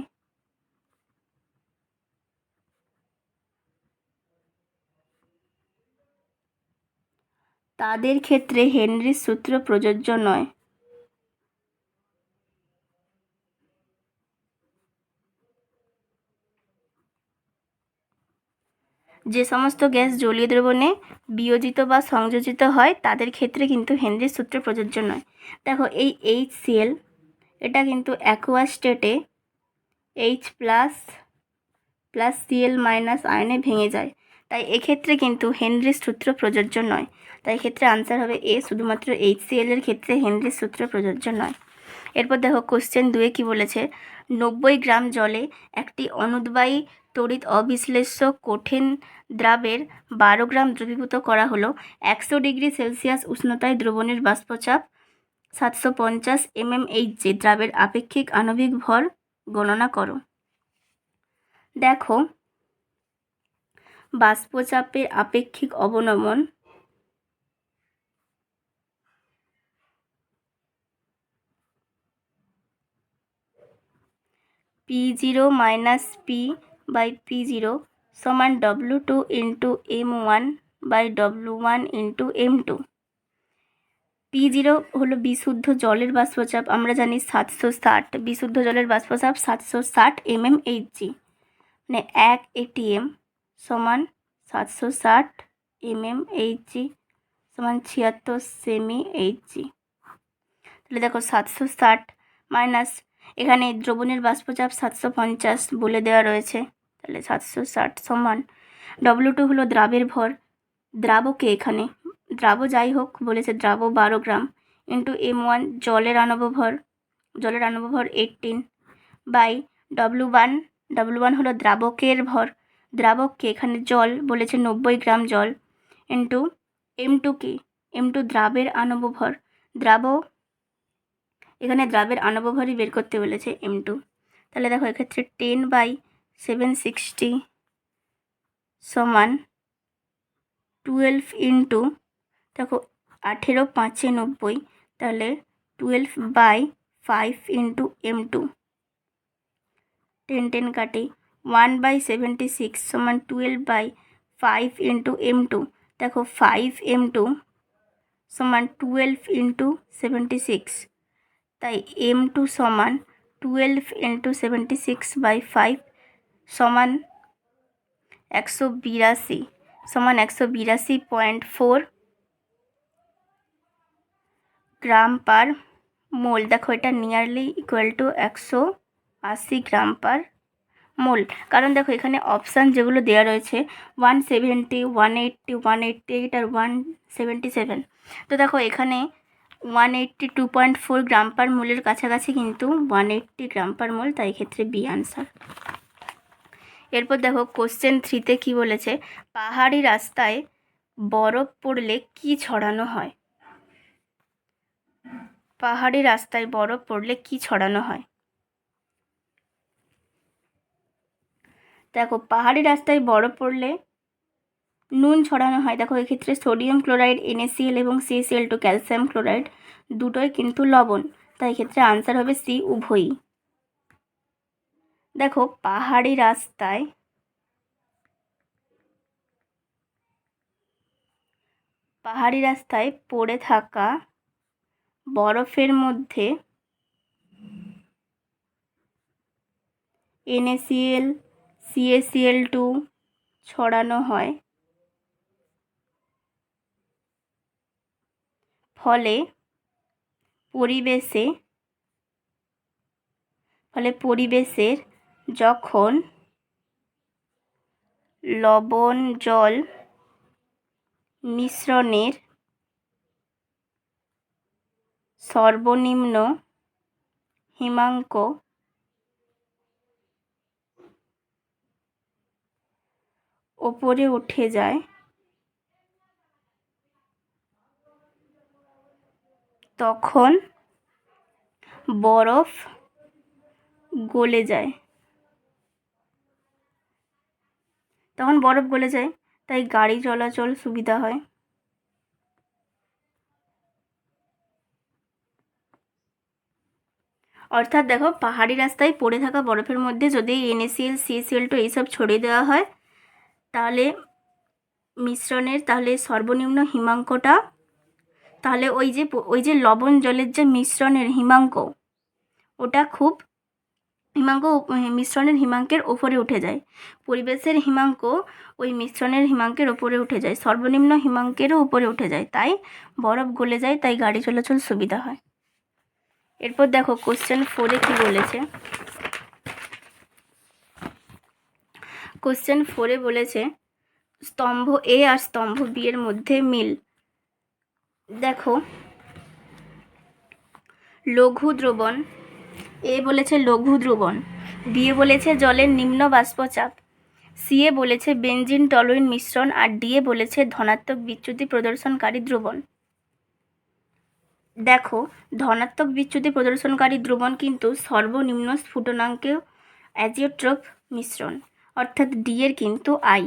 তাদের ক্ষেত্রে হেনরির সূত্র প্রযোজ্য নয়। যে সমস্ত গ্যাস জলীয় দ্রবণে বিয়োজিত বা সংযোজিত হয় তাদের ক্ষেত্রে কিন্তু হেনরির সূত্র প্রযোজ্য নয়। দেখো, এই HCl এটা কিন্তু অ্যাকুয়াস স্টেটে H প্লাস Cl মাইনাস আয়নে ভেঙে যায়, তাই এক্ষেত্রে কিন্তু হেনরির সূত্র প্রযোজ্য নয়। তাই এক্ষেত্রে আনসার হবে এ, শুধুমাত্র HCl এর ক্ষেত্রে হেনরির সূত্র প্রযোজ্য নয়। এরপর দেখো কোশ্চেন 2 কি বলেছে, 90 গ্রাম জলে একটি অনুদ্বায়ী তড়িৎ অবিশ্লেষ্য কঠিন দ্রাবের 12 গ্রাম দ্রবীভূত করা হলো। 100 ডিগ্রি সেলসিয়াস উষ্ণতায় দ্রবণের বাষ্পচাপ 750 mmHg। দ্রাবের আপেক্ষিক আণবিক ভর গণনা করো। দেখো, বাষ্পচাপের আপেক্ষিক অবনমন P0 মাইনাস P/P0 সমান W2 into M1 by W1 into M2। P0 হলো বিশুদ্ধ জলের বাষ্পচাপ, আমরা জানি 760, বিশুদ্ধ জলের বাষ্পচাপ 760 mmHg, মানে 1 ATM সমান 760 mmHg সমান 76 সেমি-Hg। তাহলে দেখো 760 মাইনাস, এখানে দ্রবণের বাষ্পচাপ 750 বলে দেওয়া রয়েছে, তাহলে 760 সমান W2 হলো দ্রাবের ভর, দ্রাবকে এখানে দ্রাব যাই হোক বলেছে দ্রাব 12 গ্রাম ইন্টু M1 জলের আণব ভর 18 বাই W1 হলো দ্রাবকের ভর, দ্রাবককে এখানে জল বলেছে 90 গ্রাম জল ইন্টু M2 কি, M2 দ্রাবের আণব ভর, এখানে দ্রাবের আণব ভরই বের করতে বলেছে M2। তাহলে দেখো এক্ষেত্রে 10/760 সমান 12 ইন্টু, দেখো 18 5 90, তাহলে 12/5 ইন্টু M2, 10 কাটে, 1/76 সমান 12/5 ইন্টু M2। দেখো 5 M2 সমান 12 ইন্টু 76, তাই M2 সমান 12 ইন্টু 76/5 সমান 182.4 গ্রাম পার মোল। দেখো এটা নিয়ারলি ইকুয়াল টু 180 গ্রাম পার মোল, কারণ দেখো এখানে অপশান যেগুলো দেওয়া রয়েছে 170, 180, 188 আর 177, তো দেখো এখানে 182.4 গ্রাম পার মোলের কাছাকাছি কিন্তু 180 গ্রাম পার মোল, তাই ক্ষেত্রে বি আনসার। এরপর দেখো কোশ্চেন 3তে কি বলেছে, পাহাড়ি রাস্তায় বরফ পড়লে কি ছড়ানো হয়? পাহাড়ি রাস্তায় বরফ পড়লে কি ছড়ানো হয়? দেখো পাহাড়ি রাস্তায় বরফ পড়লে নুন ছড়ানো হয়। দেখো এক্ষেত্রে সোডিয়াম ক্লোরাইড NaCl এবং CaCl2 ক্যালসিয়াম ক্লোরাইড দুটোই কিন্তু লবণ, তাই এক্ষেত্রে আনসার হবে সি, উভয়ই। দেখো পাহাড়ি রাস্তায় পড়ে থাকা বরফের মধ্যে NaCl CaCl2 ছড়ানো হয়, ফলে পরিবেশের যখন লবণ জল মিশ্রণের সর্বনিম্ন হিমাঙ্ক ওপরে উঠে যায় তখন বরফ গলে যায়। তাই গাড়ি চলাচল সুবিধা হয়। অর্থাৎ দেখো, পাহাড়ি রাস্তায় পড়ে থাকা বরফের মধ্যে যদি NaCl, CaCl2 এইসব ছড়িয়ে দেওয়া হয়, তাহলে সর্বনিম্ন হিমাঙ্কটা, তাহলে ওই যে লবণ জলের যে মিশ্রণের হিমাঙ্ক, ওটা খুব মিশ্রণের হিমাঙ্কের ওপরে উঠে যায়। পরিবেশের হিমাঙ্ক ওই মিশ্রণের হিমাঙ্কের ওপরে উঠে যায়, সর্বনিম্ন হিমাঙ্কেরও উপরে উঠে যায়, তাই বরফ গলে যায়, তাই গাড়ি চলাচল সুবিধা হয়। এরপর দেখো কোশ্চেন 4-এ কি বলেছে। কোশ্চেন 4-এ বলেছে স্তম্ভ A আর স্তম্ভ B এর মধ্যে মিল। দেখো, লঘু দ্রবণ, A বলেছে লঘু দ্রবণ, B এ বলেছে জলের নিম্ন বাষ্পচাপ, C এ বলেছে বেনজিন টলুইন মিশ্রণ, আর D এ বলেছে ধনাত্মক বিচ্যুতি প্রদর্শনকারী দ্রবণ। দেখো, ধনাত্মক বিচ্যুতি প্রদর্শনকারী দ্রবণ কিন্তু সর্বনিম্ন স্ফুটনাঙ্কেও অ্যাজিওট্রপ মিশ্রণ, অর্থাৎ D এর কিন্তু I,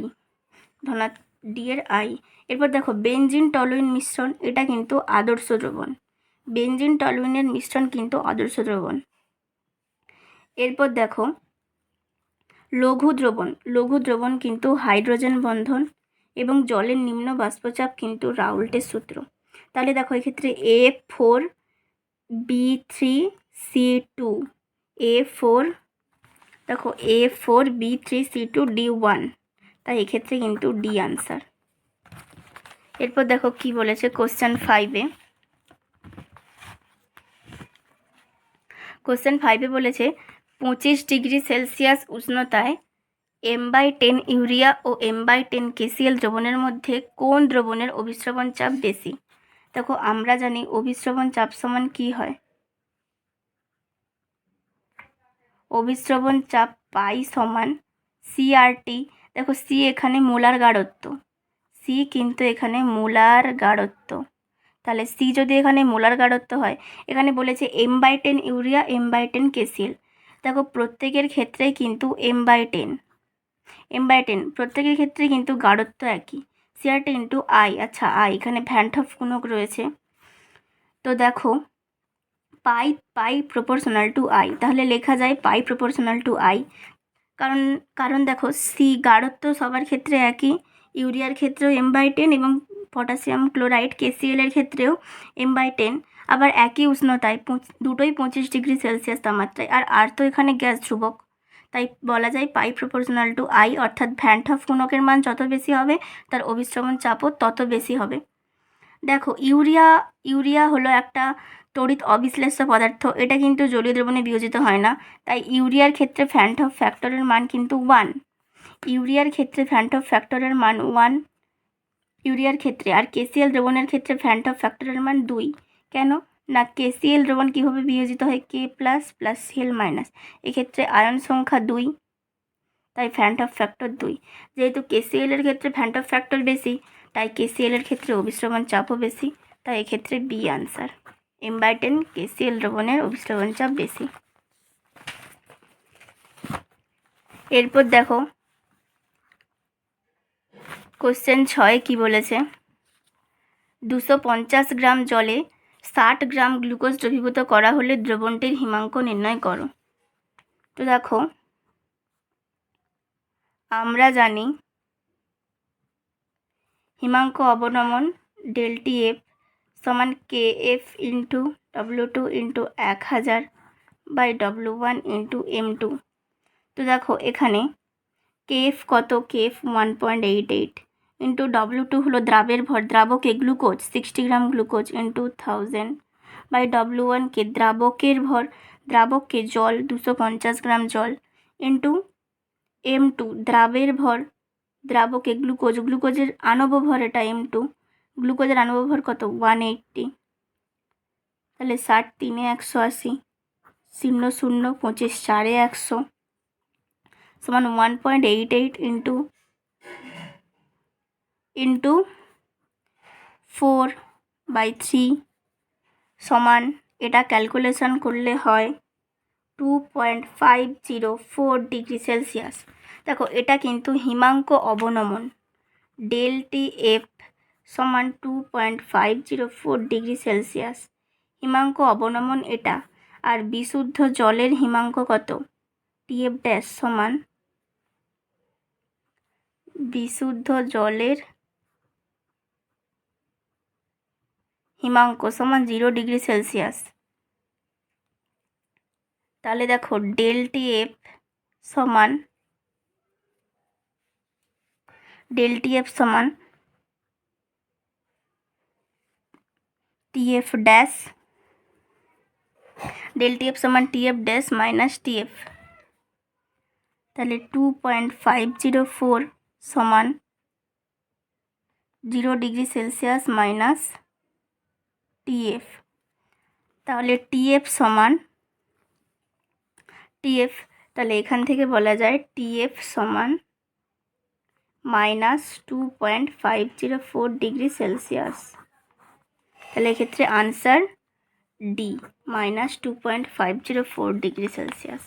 D এর I। এরপর দেখো বেনজিন টলুইন মিশ্রণ, এটা কিন্তু আদর্শ দ্রবণ, বেনজিন টলুইনের মিশ্রণ কিন্তু আদর্শ দ্রবণ। এরপর দেখো লঘু দ্রবণ কিন্তু হাইড্রোজেন বন্ধন এবং জলের নিম্ন বাষ্পচাপ কিন্তু রাউল্টের সূত্র। তাহলে দেখো এক্ষেত্রে A4B3C2, দেখো A4B3C2 D1, তাই এক্ষেত্রে কিন্তু D আনসার। এরপর দেখো কি বলেছে কোশ্চেন 5-এ। কোশ্চেন 5-এ বলেছে 25 ডিগ্রি সেলসিয়াস উষ্ণতায় M/10 ইউরিয়া ও M/10 KCl দ্রবণের মধ্যে কোন দ্রবণের অভিস্রবণ চাপ বেশি? দেখো, আমরা জানি অভিস্রবণ চাপ সমান কি হয়, অভিস্রবণ চাপ পাই সমান CRT। দেখো C এখানে মোলার গাঢ়ত্ব, C কিন্তু এখানে মোলার গাঢ়ত্ব, তাহলে C যদি এখানে মোলার গাঢ়ত্ব হয়, এখানে বলেছে M/10 ইউরিয়া, M/10 KCl। দেখো প্রত্যেকের ক্ষেত্রেই কিন্তু M/10 প্রত্যেকের ক্ষেত্রে কিন্তু গাঢ়ত্ব একই, CRT ইন্টু I। আচ্ছা, I এখানে ভ্যান হফ গুণক রয়েছে, তো দেখো পাই প্রপোর্শনাল টু I, তাহলে লেখা যায় পাই প্রপোর্শনাল টু I। কারণ দেখো C গাঢ়ত্ব সবার ক্ষেত্রে একই, ইউরিয়ার ক্ষেত্রেও M/10 এবং পটাশিয়াম ক্লোরাইড KCl এর ক্ষেত্রেও M/10, আবার একই উষ্ণতায়, দুটোই 25 ডিগ্রি সেলসিয়াস তাপমাত্রায়, আর তো এখানে গ্যাস ধ্রুবক, তাই বলা যায় পাই প্রপোর্শনাল টু I, অর্থাৎ ভ্যান হফ গুণকের মান যত বেশি হবে তার অভিস্রবণ চাপও তত বেশি হবে। দেখো ইউরিয়া হলো একটা তড়িৎ অবিশ্লেষ্য পদার্থ, এটা কিন্তু জলীয় দ্রবণে বিয়োজিত হয় না, তাই ইউরিয়ার ক্ষেত্রে ভ্যান হফ ফ্যাক্টরের মান কিন্তু 1, ইউরিয়ার ক্ষেত্রে ভ্যান হফ ফ্যাক্টরের মান 1 ইউরিয়ার ক্ষেত্রে, আর KCl দ্রবণের ক্ষেত্রে ভ্যান হফ ফ্যাক্টরের মান 2। কেন না, KCl দ্রবণ কীভাবে বিয়োজিত হয়, K plus plus Cl minus, এক্ষেত্রে আয়ন সংখ্যা 2, তাই ভ্যান হফ ফ্যাক্টর 2। যেহেতু KCl এর ক্ষেত্রে ভ্যান হফ ফ্যাক্টর বেশি, তাই KCl এর ক্ষেত্রে অভিস্রবণ চাপও বেশি, তাই এক্ষেত্রে B আনসার, M/10 KCl দ্রবণের অভিস্রবণ চাপ বেশি। এরপর দেখো কোশ্চেন 6 কি বলেছে, 250 গ্রাম জলে 60 গ্রাম গ্লুকোজ দ্রবীভূত করা হলে দ্রবণটির হিমাঙ্ক নির্ণয় করো। তো দেখো, আমরা জানি হিমাঙ্ক অবনমন ΔTF সমান KF into W2 into 1000 by W1 into M2। তো দেখো এখানে KF কত, KF 1.88 ইন্টু W2 হলো দ্রাবের ভর, দ্রাবকে glucose 60 gram glucose into 1000 by W1 কে দ্রাবকের ভর, দ্রাবককে জল 250 গ্রাম জল ইন্টু M2 দ্রাবের ভর, দ্রাবকে গ্লুকোজের আণব ভর, এটা M2, গ্লুকোজের আণব ভর কত 180, তাহলে 60 3 180, 0 0 25 4 100 সমান 1.88 ইন্টু ইন্টু 4/3 সমান, এটা ক্যালকুলেশন করলে হয় 2.504 ডিগ্রি সেলসিয়াস। দেখো এটা কিন্তু হিমাঙ্ক অবনমন, ডেলটি এফ সমান 2.504 ডিগ্রি সেলসিয়াস, হিমাঙ্ক অবনমন এটা। আর বিশুদ্ধ জলের হিমাঙ্ক কত? টিএফ ড্যাশ সমান বিশুদ্ধ জলের হিমাঙ্ক সমান 0 ডিগ্রি সেলসিয়াস। তাহলে দেখো ডেলটি এফ সমান টিএফ ড্যাশ, ডেলটি এফ সমান টিএফ ড্যাশ মাইনাস টিএফ। তাহলে 2.504 সমান 0 ডিগ্রি সেলসিয়াস মাইনাস টিএফ। তাহলে টিএফ সমান তাহলে এখান থেকে বলা যায় টিএফ সমান মাইনাস 2.504 ডিগ্রি সেলসিয়াস। তাহলে এক্ষেত্রে answer D, minus 2.504 degree Celsius.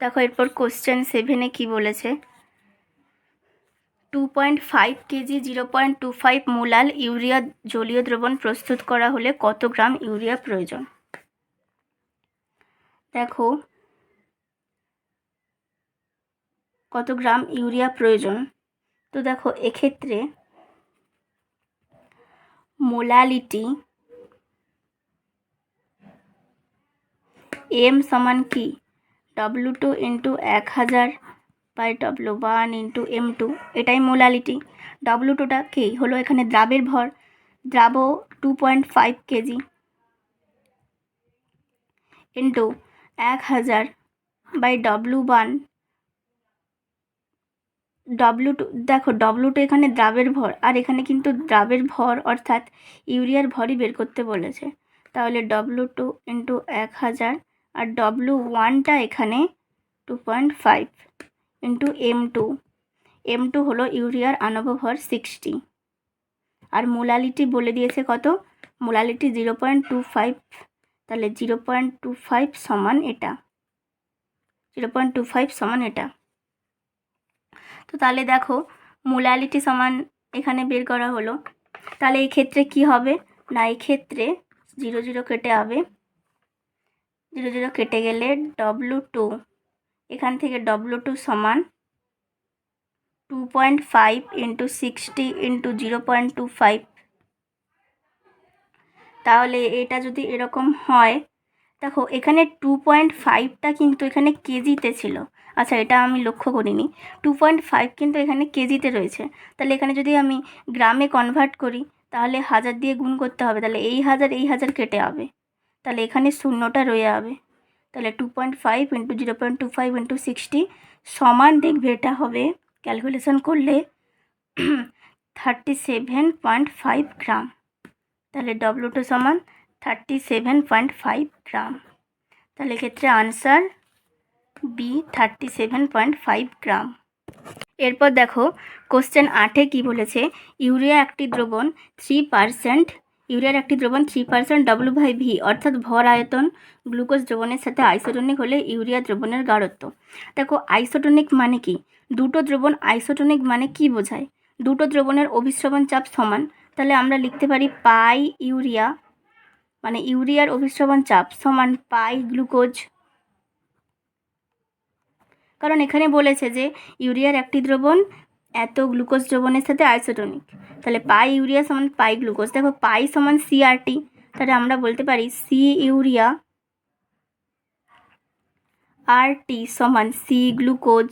দেখো এরপর কোশ্চেন 7-এ কী বলেছে, 2.5 কেজি 0.25 মোলাল ইউরিয়া জলীয় দ্রবণ প্রস্তুত করা হলে কত গ্রাম ইউরিয়া প্রয়োজন? দেখো কত গ্রাম ইউরিয়া প্রয়োজন। তো দেখো এক্ষেত্রে মোলালিটি এম সমান কি W2 into 1000/W1 into M2, এটাই মোলালিটি। W2টা কি হলো এখানে দ্রাবের ভর, দ্রাব 2.5 কেজি ইন্টু 1000/W1, W2 দেখো W2 এখানে দ্রাবের ভর, আর এখানে কিন্তু দ্রাবের ভর অর্থাৎ ইউরিয়ার ভরই বের করতে বলেছে। তাহলে W2 ইন্টু 1000, আর W1টা এখানে 2.5 ইন্টু M2 হলো ইউরিয়ার আণব ভর 60, আর মোলালিটি বলে দিয়েছে কত, মোলালিটি 0.25। তাহলে 0.25 সমান এটা, 0.25 সমান এটা। তো তাহলে দেখো মোলালিটি সমান এখানে বের করা হলো। তাহলে এই ক্ষেত্রে কি হবে না, এই ক্ষেত্রে 0 0 কেটে হবে, 0 0 কেটে গেলে W2, এখান থেকে W2 সমান 2.5 ইন্টু 60 ইন্টু 0.25। তাহলে এটা যদি এরকম হয়, দেখো এখানে 2.5টা কিন্তু এখানে কেজিতে ছিল। আচ্ছা এটা আমি লক্ষ্য করিনি, 2.5 কিন্তু এখানে কেজিতে রয়েছে। তাহলে এখানে যদি আমি গ্রামে কনভার্ট করি তাহলে 1000 দিয়ে গুণ করতে হবে, তাহলে এই 1000 কেটে হবে, তাহলে এখানে শূন্যটা রয়ে যাবে। তাহলে 2.5 ইন্টু 0.25 ইন্টু 60 সমান, দেখবে এটা হবে ক্যালকুলেশন করলে 37.5 গ্রাম। তাহলে W2 সমান 37.5 গ্রাম। তাহলে এক্ষেত্রে আনসার বি, 37.5 গ্রাম। এরপর দেখো কোশ্চেন 8-এ কী বলেছে, ইউরিয়ার একটি দ্রবণ 3% W/V অর্থাৎ ভর আয়তন গ্লুকোজ দ্রবণের সাথে আইসোটোনিক হলে ইউরিয়া দ্রবণের গাঢ়ত্ব। দেখো আইসোটোনিক মানে কি, দুটো দ্রবণ আইসোটোনিক মানে কি বোঝায়, দুটো দ্রবণের অভিস্রবণ চাপ সমান। তাহলে আমরা লিখতে পারি পাই ইউরিয়া, মানে ইউরিয়ার অভিস্রবণ চাপ সমান পাই গ্লুকোজ। কারণ এখানে বলেছে যে ইউরিয়ার একটি দ্রবণ এত গ্লুকোজ দ্রবণের সাথে আইসোটোনিক, তাহলে পাই ইউরিয়া সমান পাই গ্লুকোজ। দেখো পাই সমান CRT, তাহলে আমরা বলতে পারি সি ইউরিয়া RT সমান সি গ্লুকোজ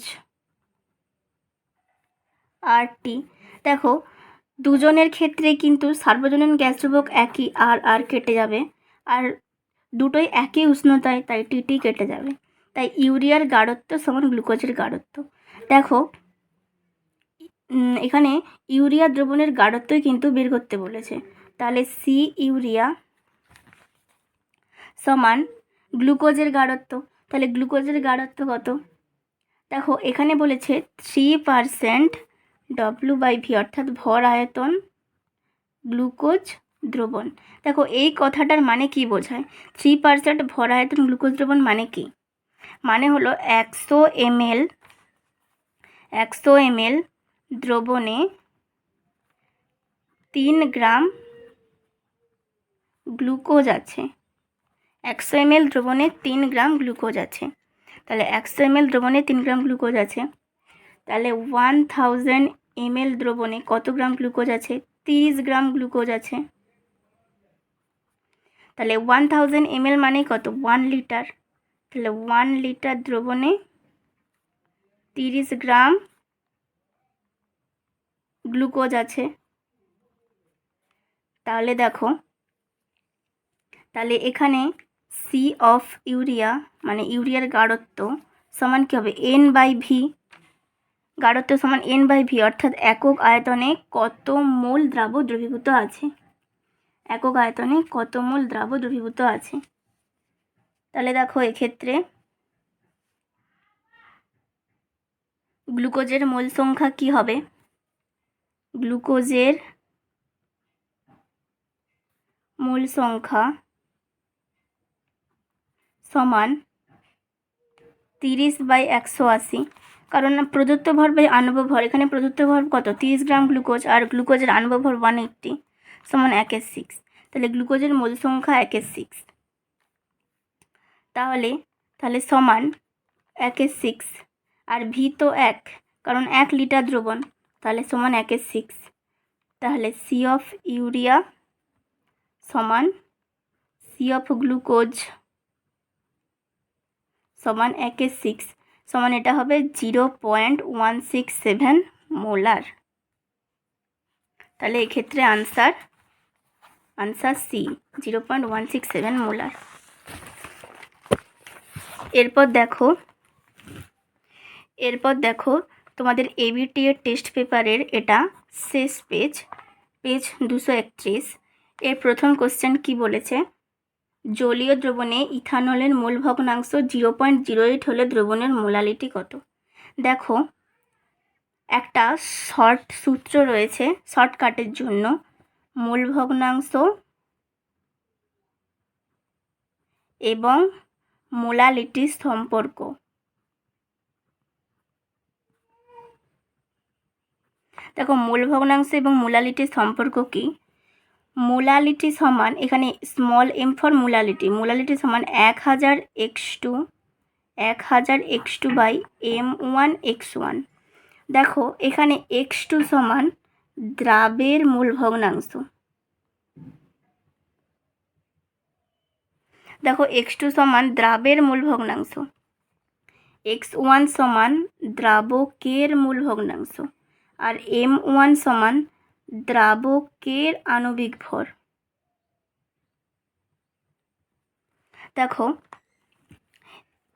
RT। দেখো দুজনের ক্ষেত্রে কিন্তু সার্বজনীন গ্যাস ধ্রুবক একই, আর কেটে যাবে, আর দুটোই একই উষ্ণতায়, তাই TT কেটে যাবে। তাই ইউরিয়ার গাঢ়ত্ব সমান গ্লুকোজের গাঢ়ত্ব। দেখো এখানে ইউরিয়া দ্রবণের গাঢ়ত্বই কিন্তু বের করতে বলেছে। তাহলে সি ইউরিয়া সমান গ্লুকোজের গাঢ়ত্ব। তাহলে গ্লুকোজের গাঢ়ত্ব কত, দেখো এখানে বলেছে 3% W/V অর্থাৎ ভর আয়তন গ্লুকোজ দ্রবণ। দেখো এই কথাটার মানে কি বোঝায়? 3% ভর আয়তন গ্লুকোজ দ্রবণ মানে কি? মানে হলো 100 ml দ্রবণে 3 গ্রাম গ্লুকোজ আছে। 100 ml দ্রবণে 3 গ্রাম গ্লুকোজ আছে। তাহলে 100 ml দ্রবণে 3 গ্রাম গ্লুকোজ আছে, তাহলে 1000 ml দ্রবণে কত গ্রাম গ্লুকোজ আছে? 30 গ্রাম গ্লুকোজ আছে। তাহলে 1000 ml মানে কত? 1 লিটার। তাহলে 1 লিটার দ্রবণে 30 গ্রাম গ্লুকোজ আছে। তাহলে দেখো, তাহলে এখানে সি অফ ইউরিয়া মানে ইউরিয়ার গাঢ়ত্ব সমান কী হবে? N/V। গাঢ়ত্ব সমান N/V অর্থাৎ একক আয়তনে কত মোল দ্রাব দ্রবীভূত আছে। একক আয়তনে কত মোল দ্রাব দ্রবীভূত আছে। তাহলে দেখো এক্ষেত্রে গ্লুকোজের মোল সংখ্যা কি হবে? গ্লুকোজের মোল সংখ্যা সমান 30/180, কারণ প্রদত্ত ভর বাই আণব ভর, এখানে প্রদত্ত ভর কত? 30 গ্রাম গ্লুকোজ আর গ্লুকোজের আণব ভর 180 সমান 1/6। তাহলে গ্লুকোজের মোল সংখ্যা 1/6। তাহলে সমান 1/6 আর ভি তো 1, কারণ 1 লিটার দ্রবণ, তাহলে সমান 1/6। তাহলে সি অফ ইউরিয়া সমান সি অফ গ্লুকোজ সমান 1/6 সমান এটা হবে 0.167 মোলার। তাহলে এক্ষেত্রে আনসার সি 0.167 মোলার। এরপর দেখো তোমাদের এবিটি এর টেস্ট পেপারের এটা শেষ পেজ 231। এর প্রথম কোশ্চেন কি বলেছে? জলীয় দ্রবণে ইথানলের মোল ভগ্নাংশ 0.08 হলে দ্রবণের মোলালিটি কত? দেখো একটা শর্ট সূত্র রয়েছে শর্টকাটের জন্য, মোল ভগ্নাংশ এবং মোলালিটির সম্পর্ক। দেখো মোল ভগ্নাংশ এবং মোলালিটির সম্পর্ক কি? মোলালিটি সমান, এখানে স্মল এম ফর মোলালিটি সমান 1000x2 বাই m1x1। দেখো এখানে x2 সমান দ্রাবের মোল ভগ্নাংশ। দেখো x2 সমান দ্রাবের মোল ভগ্নাংশ, x1 সমান দ্রাবকের মোল ভগ্নাংশ আর m1 সমান দ্রাবকের আণবিক ভর। দেখো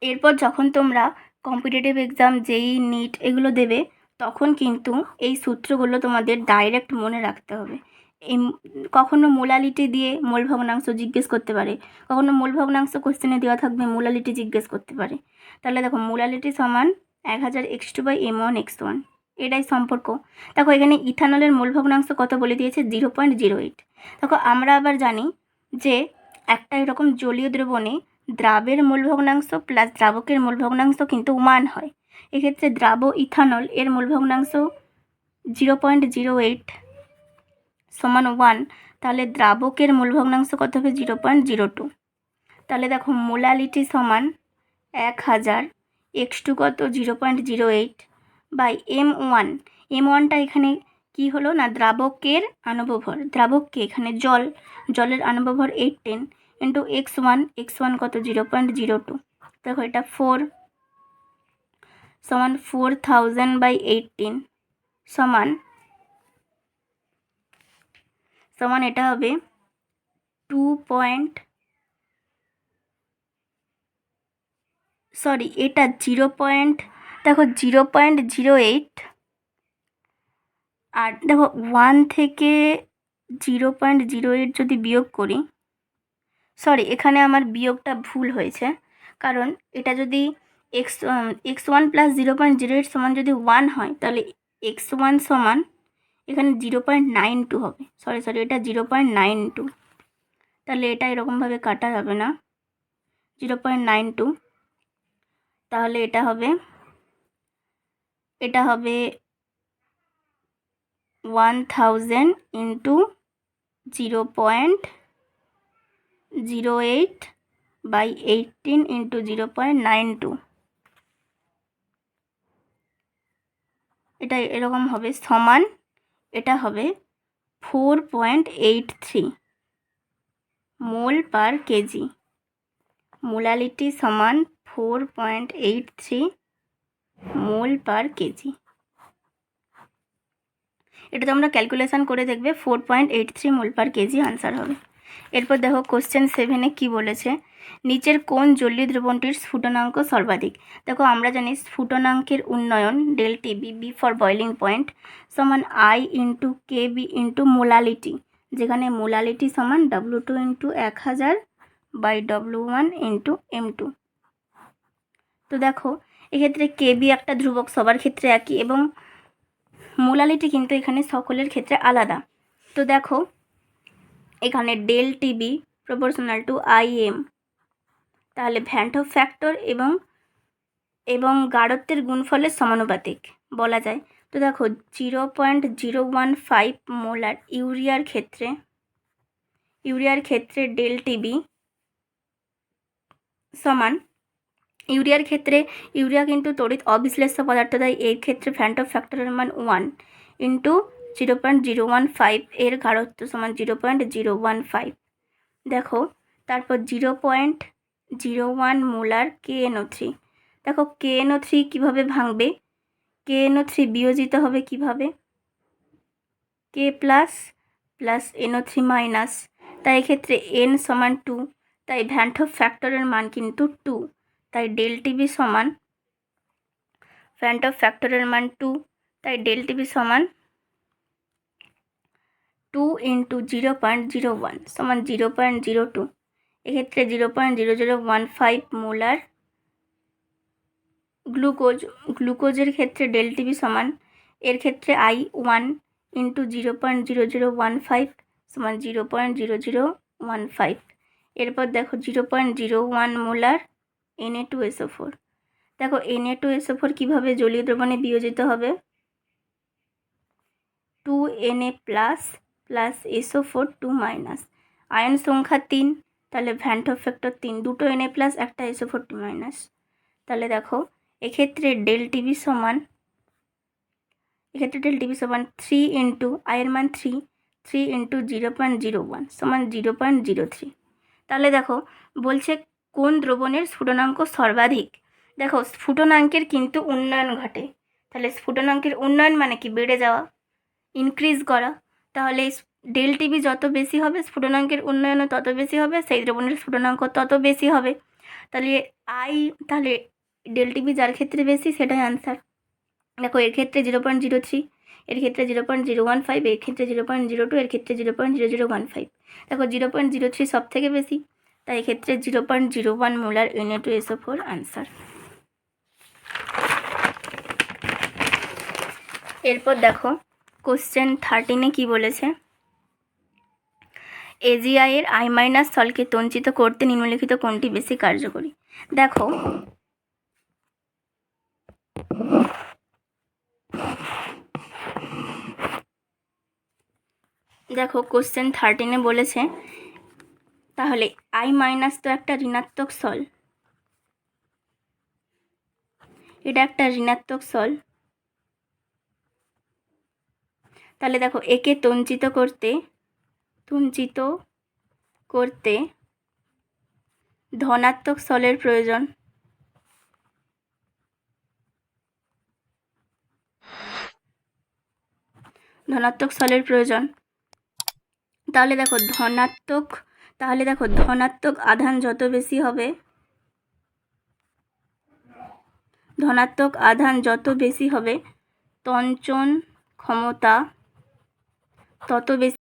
এরপর যখন তোমরা কম্পিটিটিভ এক্সাম, জেইই, নিট এগুলো দেবে, তখন কিন্তু এই সূত্রগুলো তোমাদের ডাইরেক্ট মনে রাখতে হবে। কখনো মোলালিটি দিয়ে মোল ভগ্নাংশ জিজ্ঞেস করতে পারে, কখনো মোল ভগ্নাংশ কোশ্চেনে দেওয়া থাকবে, মোলালিটি জিজ্ঞেস করতে পারে। তাহলে দেখো মোলালিটি সমান 1000x2/m1x1, এটাই সম্পর্ক। দেখো এখানে ইথানলের মোল ভগ্নাংশ কত বলে দিয়েছে? 0.08। দেখো আমরা আবার জানি যে একটা এরকম জলীয় দ্রবণে দ্রাবের মোল ভগ্নাংশ প্লাস দ্রাবকের মোল ভগ্নাংশ কিন্তু 1 হয়। এক্ষেত্রে দ্রাব ইথানল এর মোল ভগ্নাংশ 0.08 সমান 1, তাহলে দ্রাবকের মোল ভগ্নাংশ কত হবে? 0.02। তাহলে দেখো মোলালিটি সমান 1000, x2 কত? 0.08 বাই m1টা এখানে কি হলো না? দ্রাবকের আণব ভর, দ্রাবককে এখানে জলের আণব ভর 810 ইন্টু x1 কত? 0.02। দেখো এটা 4 সমান 4000/18 সমান এটা হবে 0.08। আর দেখো 1 থেকে 0.08 যদি বিয়োগ করি, এখানে আমার বিয়োগটা ভুল হয়েছে, কারণ এটা যদি x1 প্লাস 0.08 সমান যদি 1 হয়, তাহলে x1 সমান এখানে 0.92 হবে, সরি এটা 0.92, তাহলে এটা এরকমভাবে কাটা যাবে না, 0.92, তাহলে এটা হবে 1000 ইন্টু 0.08 বাই 18 ইন্টু 0.92, এটা এরকম হবে, সমান এটা হবে 4.83 মোল পার কেজি। মোলালিটি সমান 4.83 মোল পার কেজি। এটা তোমরা ক্যালকুলেশন করে দেখবে, 4.83 মোল পার কেজি আনসার হবে। এরপর দেখো কোশ্চেন 7-এ কী বলেছে, নিচের কোন জলীয় দ্রবণটির স্ফুটনাঙ্ক সর্বাধিক। দেখো আমরা জানি স্ফুটনাঙ্কের উন্নয়ন ΔT b for boiling point সমান I into KB into molality, যেখানে মোলালিটি সমান W2 into 1000 by W1 into M2। তো দেখো এক্ষেত্রে KB একটা ধ্রুবক, সবার ক্ষেত্রে একই, এবং মোলালিটি কিন্তু এখানে সকলের ক্ষেত্রে আলাদা। তো দেখো এখানে ΔTB প্রপোর্শনাল টু IM, তাহলে ভ্যান্ট অফ ফ্যাক্টর এবং গাঢ়ত্বের গুণফলের সমানুপাতিক বলা যায়। তো দেখো 0.015 মোলার ইউরিয়ার ক্ষেত্রে ΔTB সমান, ইউরিয়া কিন্তু তড়িৎ অবিশ্লেষ্য পদার্থ, তাই এর ক্ষেত্রে ভ্যান্ট অফ ফ্যাক্টরের মান 1 ইন্টু 0.015, এর গাঢ়ত্ব সমান 0.015। দেখো তারপর 0.01 মোলার KNO3। দেখো KNO3 কীভাবে ভাঙবে, KNO3 বিয়োজিত হবে কিভাবে, K plus plus NO3 minus, তাই এক্ষেত্রে N সমান 2, তাই ভ্যান্ট অফ ফ্যাক্টরের মান কিন্তু 2, তাই ΔTB সমান ভ্যান্ট অফ ফ্যাক্টরের মান 2, তাই ΔTB সমান 2 ইন্টু 0.01 সমান 0.02, এক্ষেত্রে 0.0015 মোলার গ্লুকোজের ক্ষেত্রে ΔTB সমান, এর ক্ষেত্রে I1 ইন্টু 0.0015 সমান 0.0015। এরপর দেখো 0.01 মোলার Na2SO4। দেখো Na2SO4 কীভাবে জলীয় দ্রবণে বিয়োজিত হবে, 2Na plus plus SO4 2 minus, ion সংখ্যা 3, তাহলে ভ্যান্ট অফ ফ্যাক্টর 3, দুটো Na প্লাস একটা SO4 2 মাইনাস, তাহলে দেখো এক্ষেত্রে ΔTB সমান 3 ইন্টু আয়ের মান 3 ইন্টু 0.01 সমান 0.03। তাহলে দেখো বলছে কোন দ্রবণের স্ফুটনাঙ্ক সর্বাধিক। দেখো স্ফুটনাঙ্কের কিন্তু উন্নয়ন ঘটে, তাহলে স্ফুটনাঙ্কের উন্নয়ন মানে কি, বেড়ে যাওয়া, ইনক্রিজ করা, তাহলে ΔTB যত বেশি হবে স্ফুটনাঙ্কের উন্নয়নও তত বেশি হবে, সেই দ্রবণের স্ফুটনাঙ্ক তত বেশি হবে, তাহলে ΔTB যার ক্ষেত্রে বেশি সেটাই আনসার। দেখো এর ক্ষেত্রে 0.03, এর ক্ষেত্রে 0.015, এর ক্ষেত্রে 0.02, এর ক্ষেত্রে 0.0015। দেখো 0.03 সব থেকে বেশি, তাই এক্ষেত্রে 0.01 মোলার Na2SO4 আনসার। এরপর দেখো কোশ্চেন 13-এ কী বলেছে, AgI এর I- স্থলকে তঞ্চিত করতে নিম্নলিখিত কোনটি বেশি কার্যকরী। দেখো কোশ্চেন 13-এ বলেছে, তাহলে I- তো একটা ঋণাত্মক স্থল, এটা একটা ঋণাত্মক স্থল, তাহলে দেখো একে তঞ্চিত করতে ধনাত্মক স্থলের প্রয়োজন, তাহলে দেখো ধনাত্মক আধান যত বেশি হবে তঞ্চন ক্ষমতা তত বেশি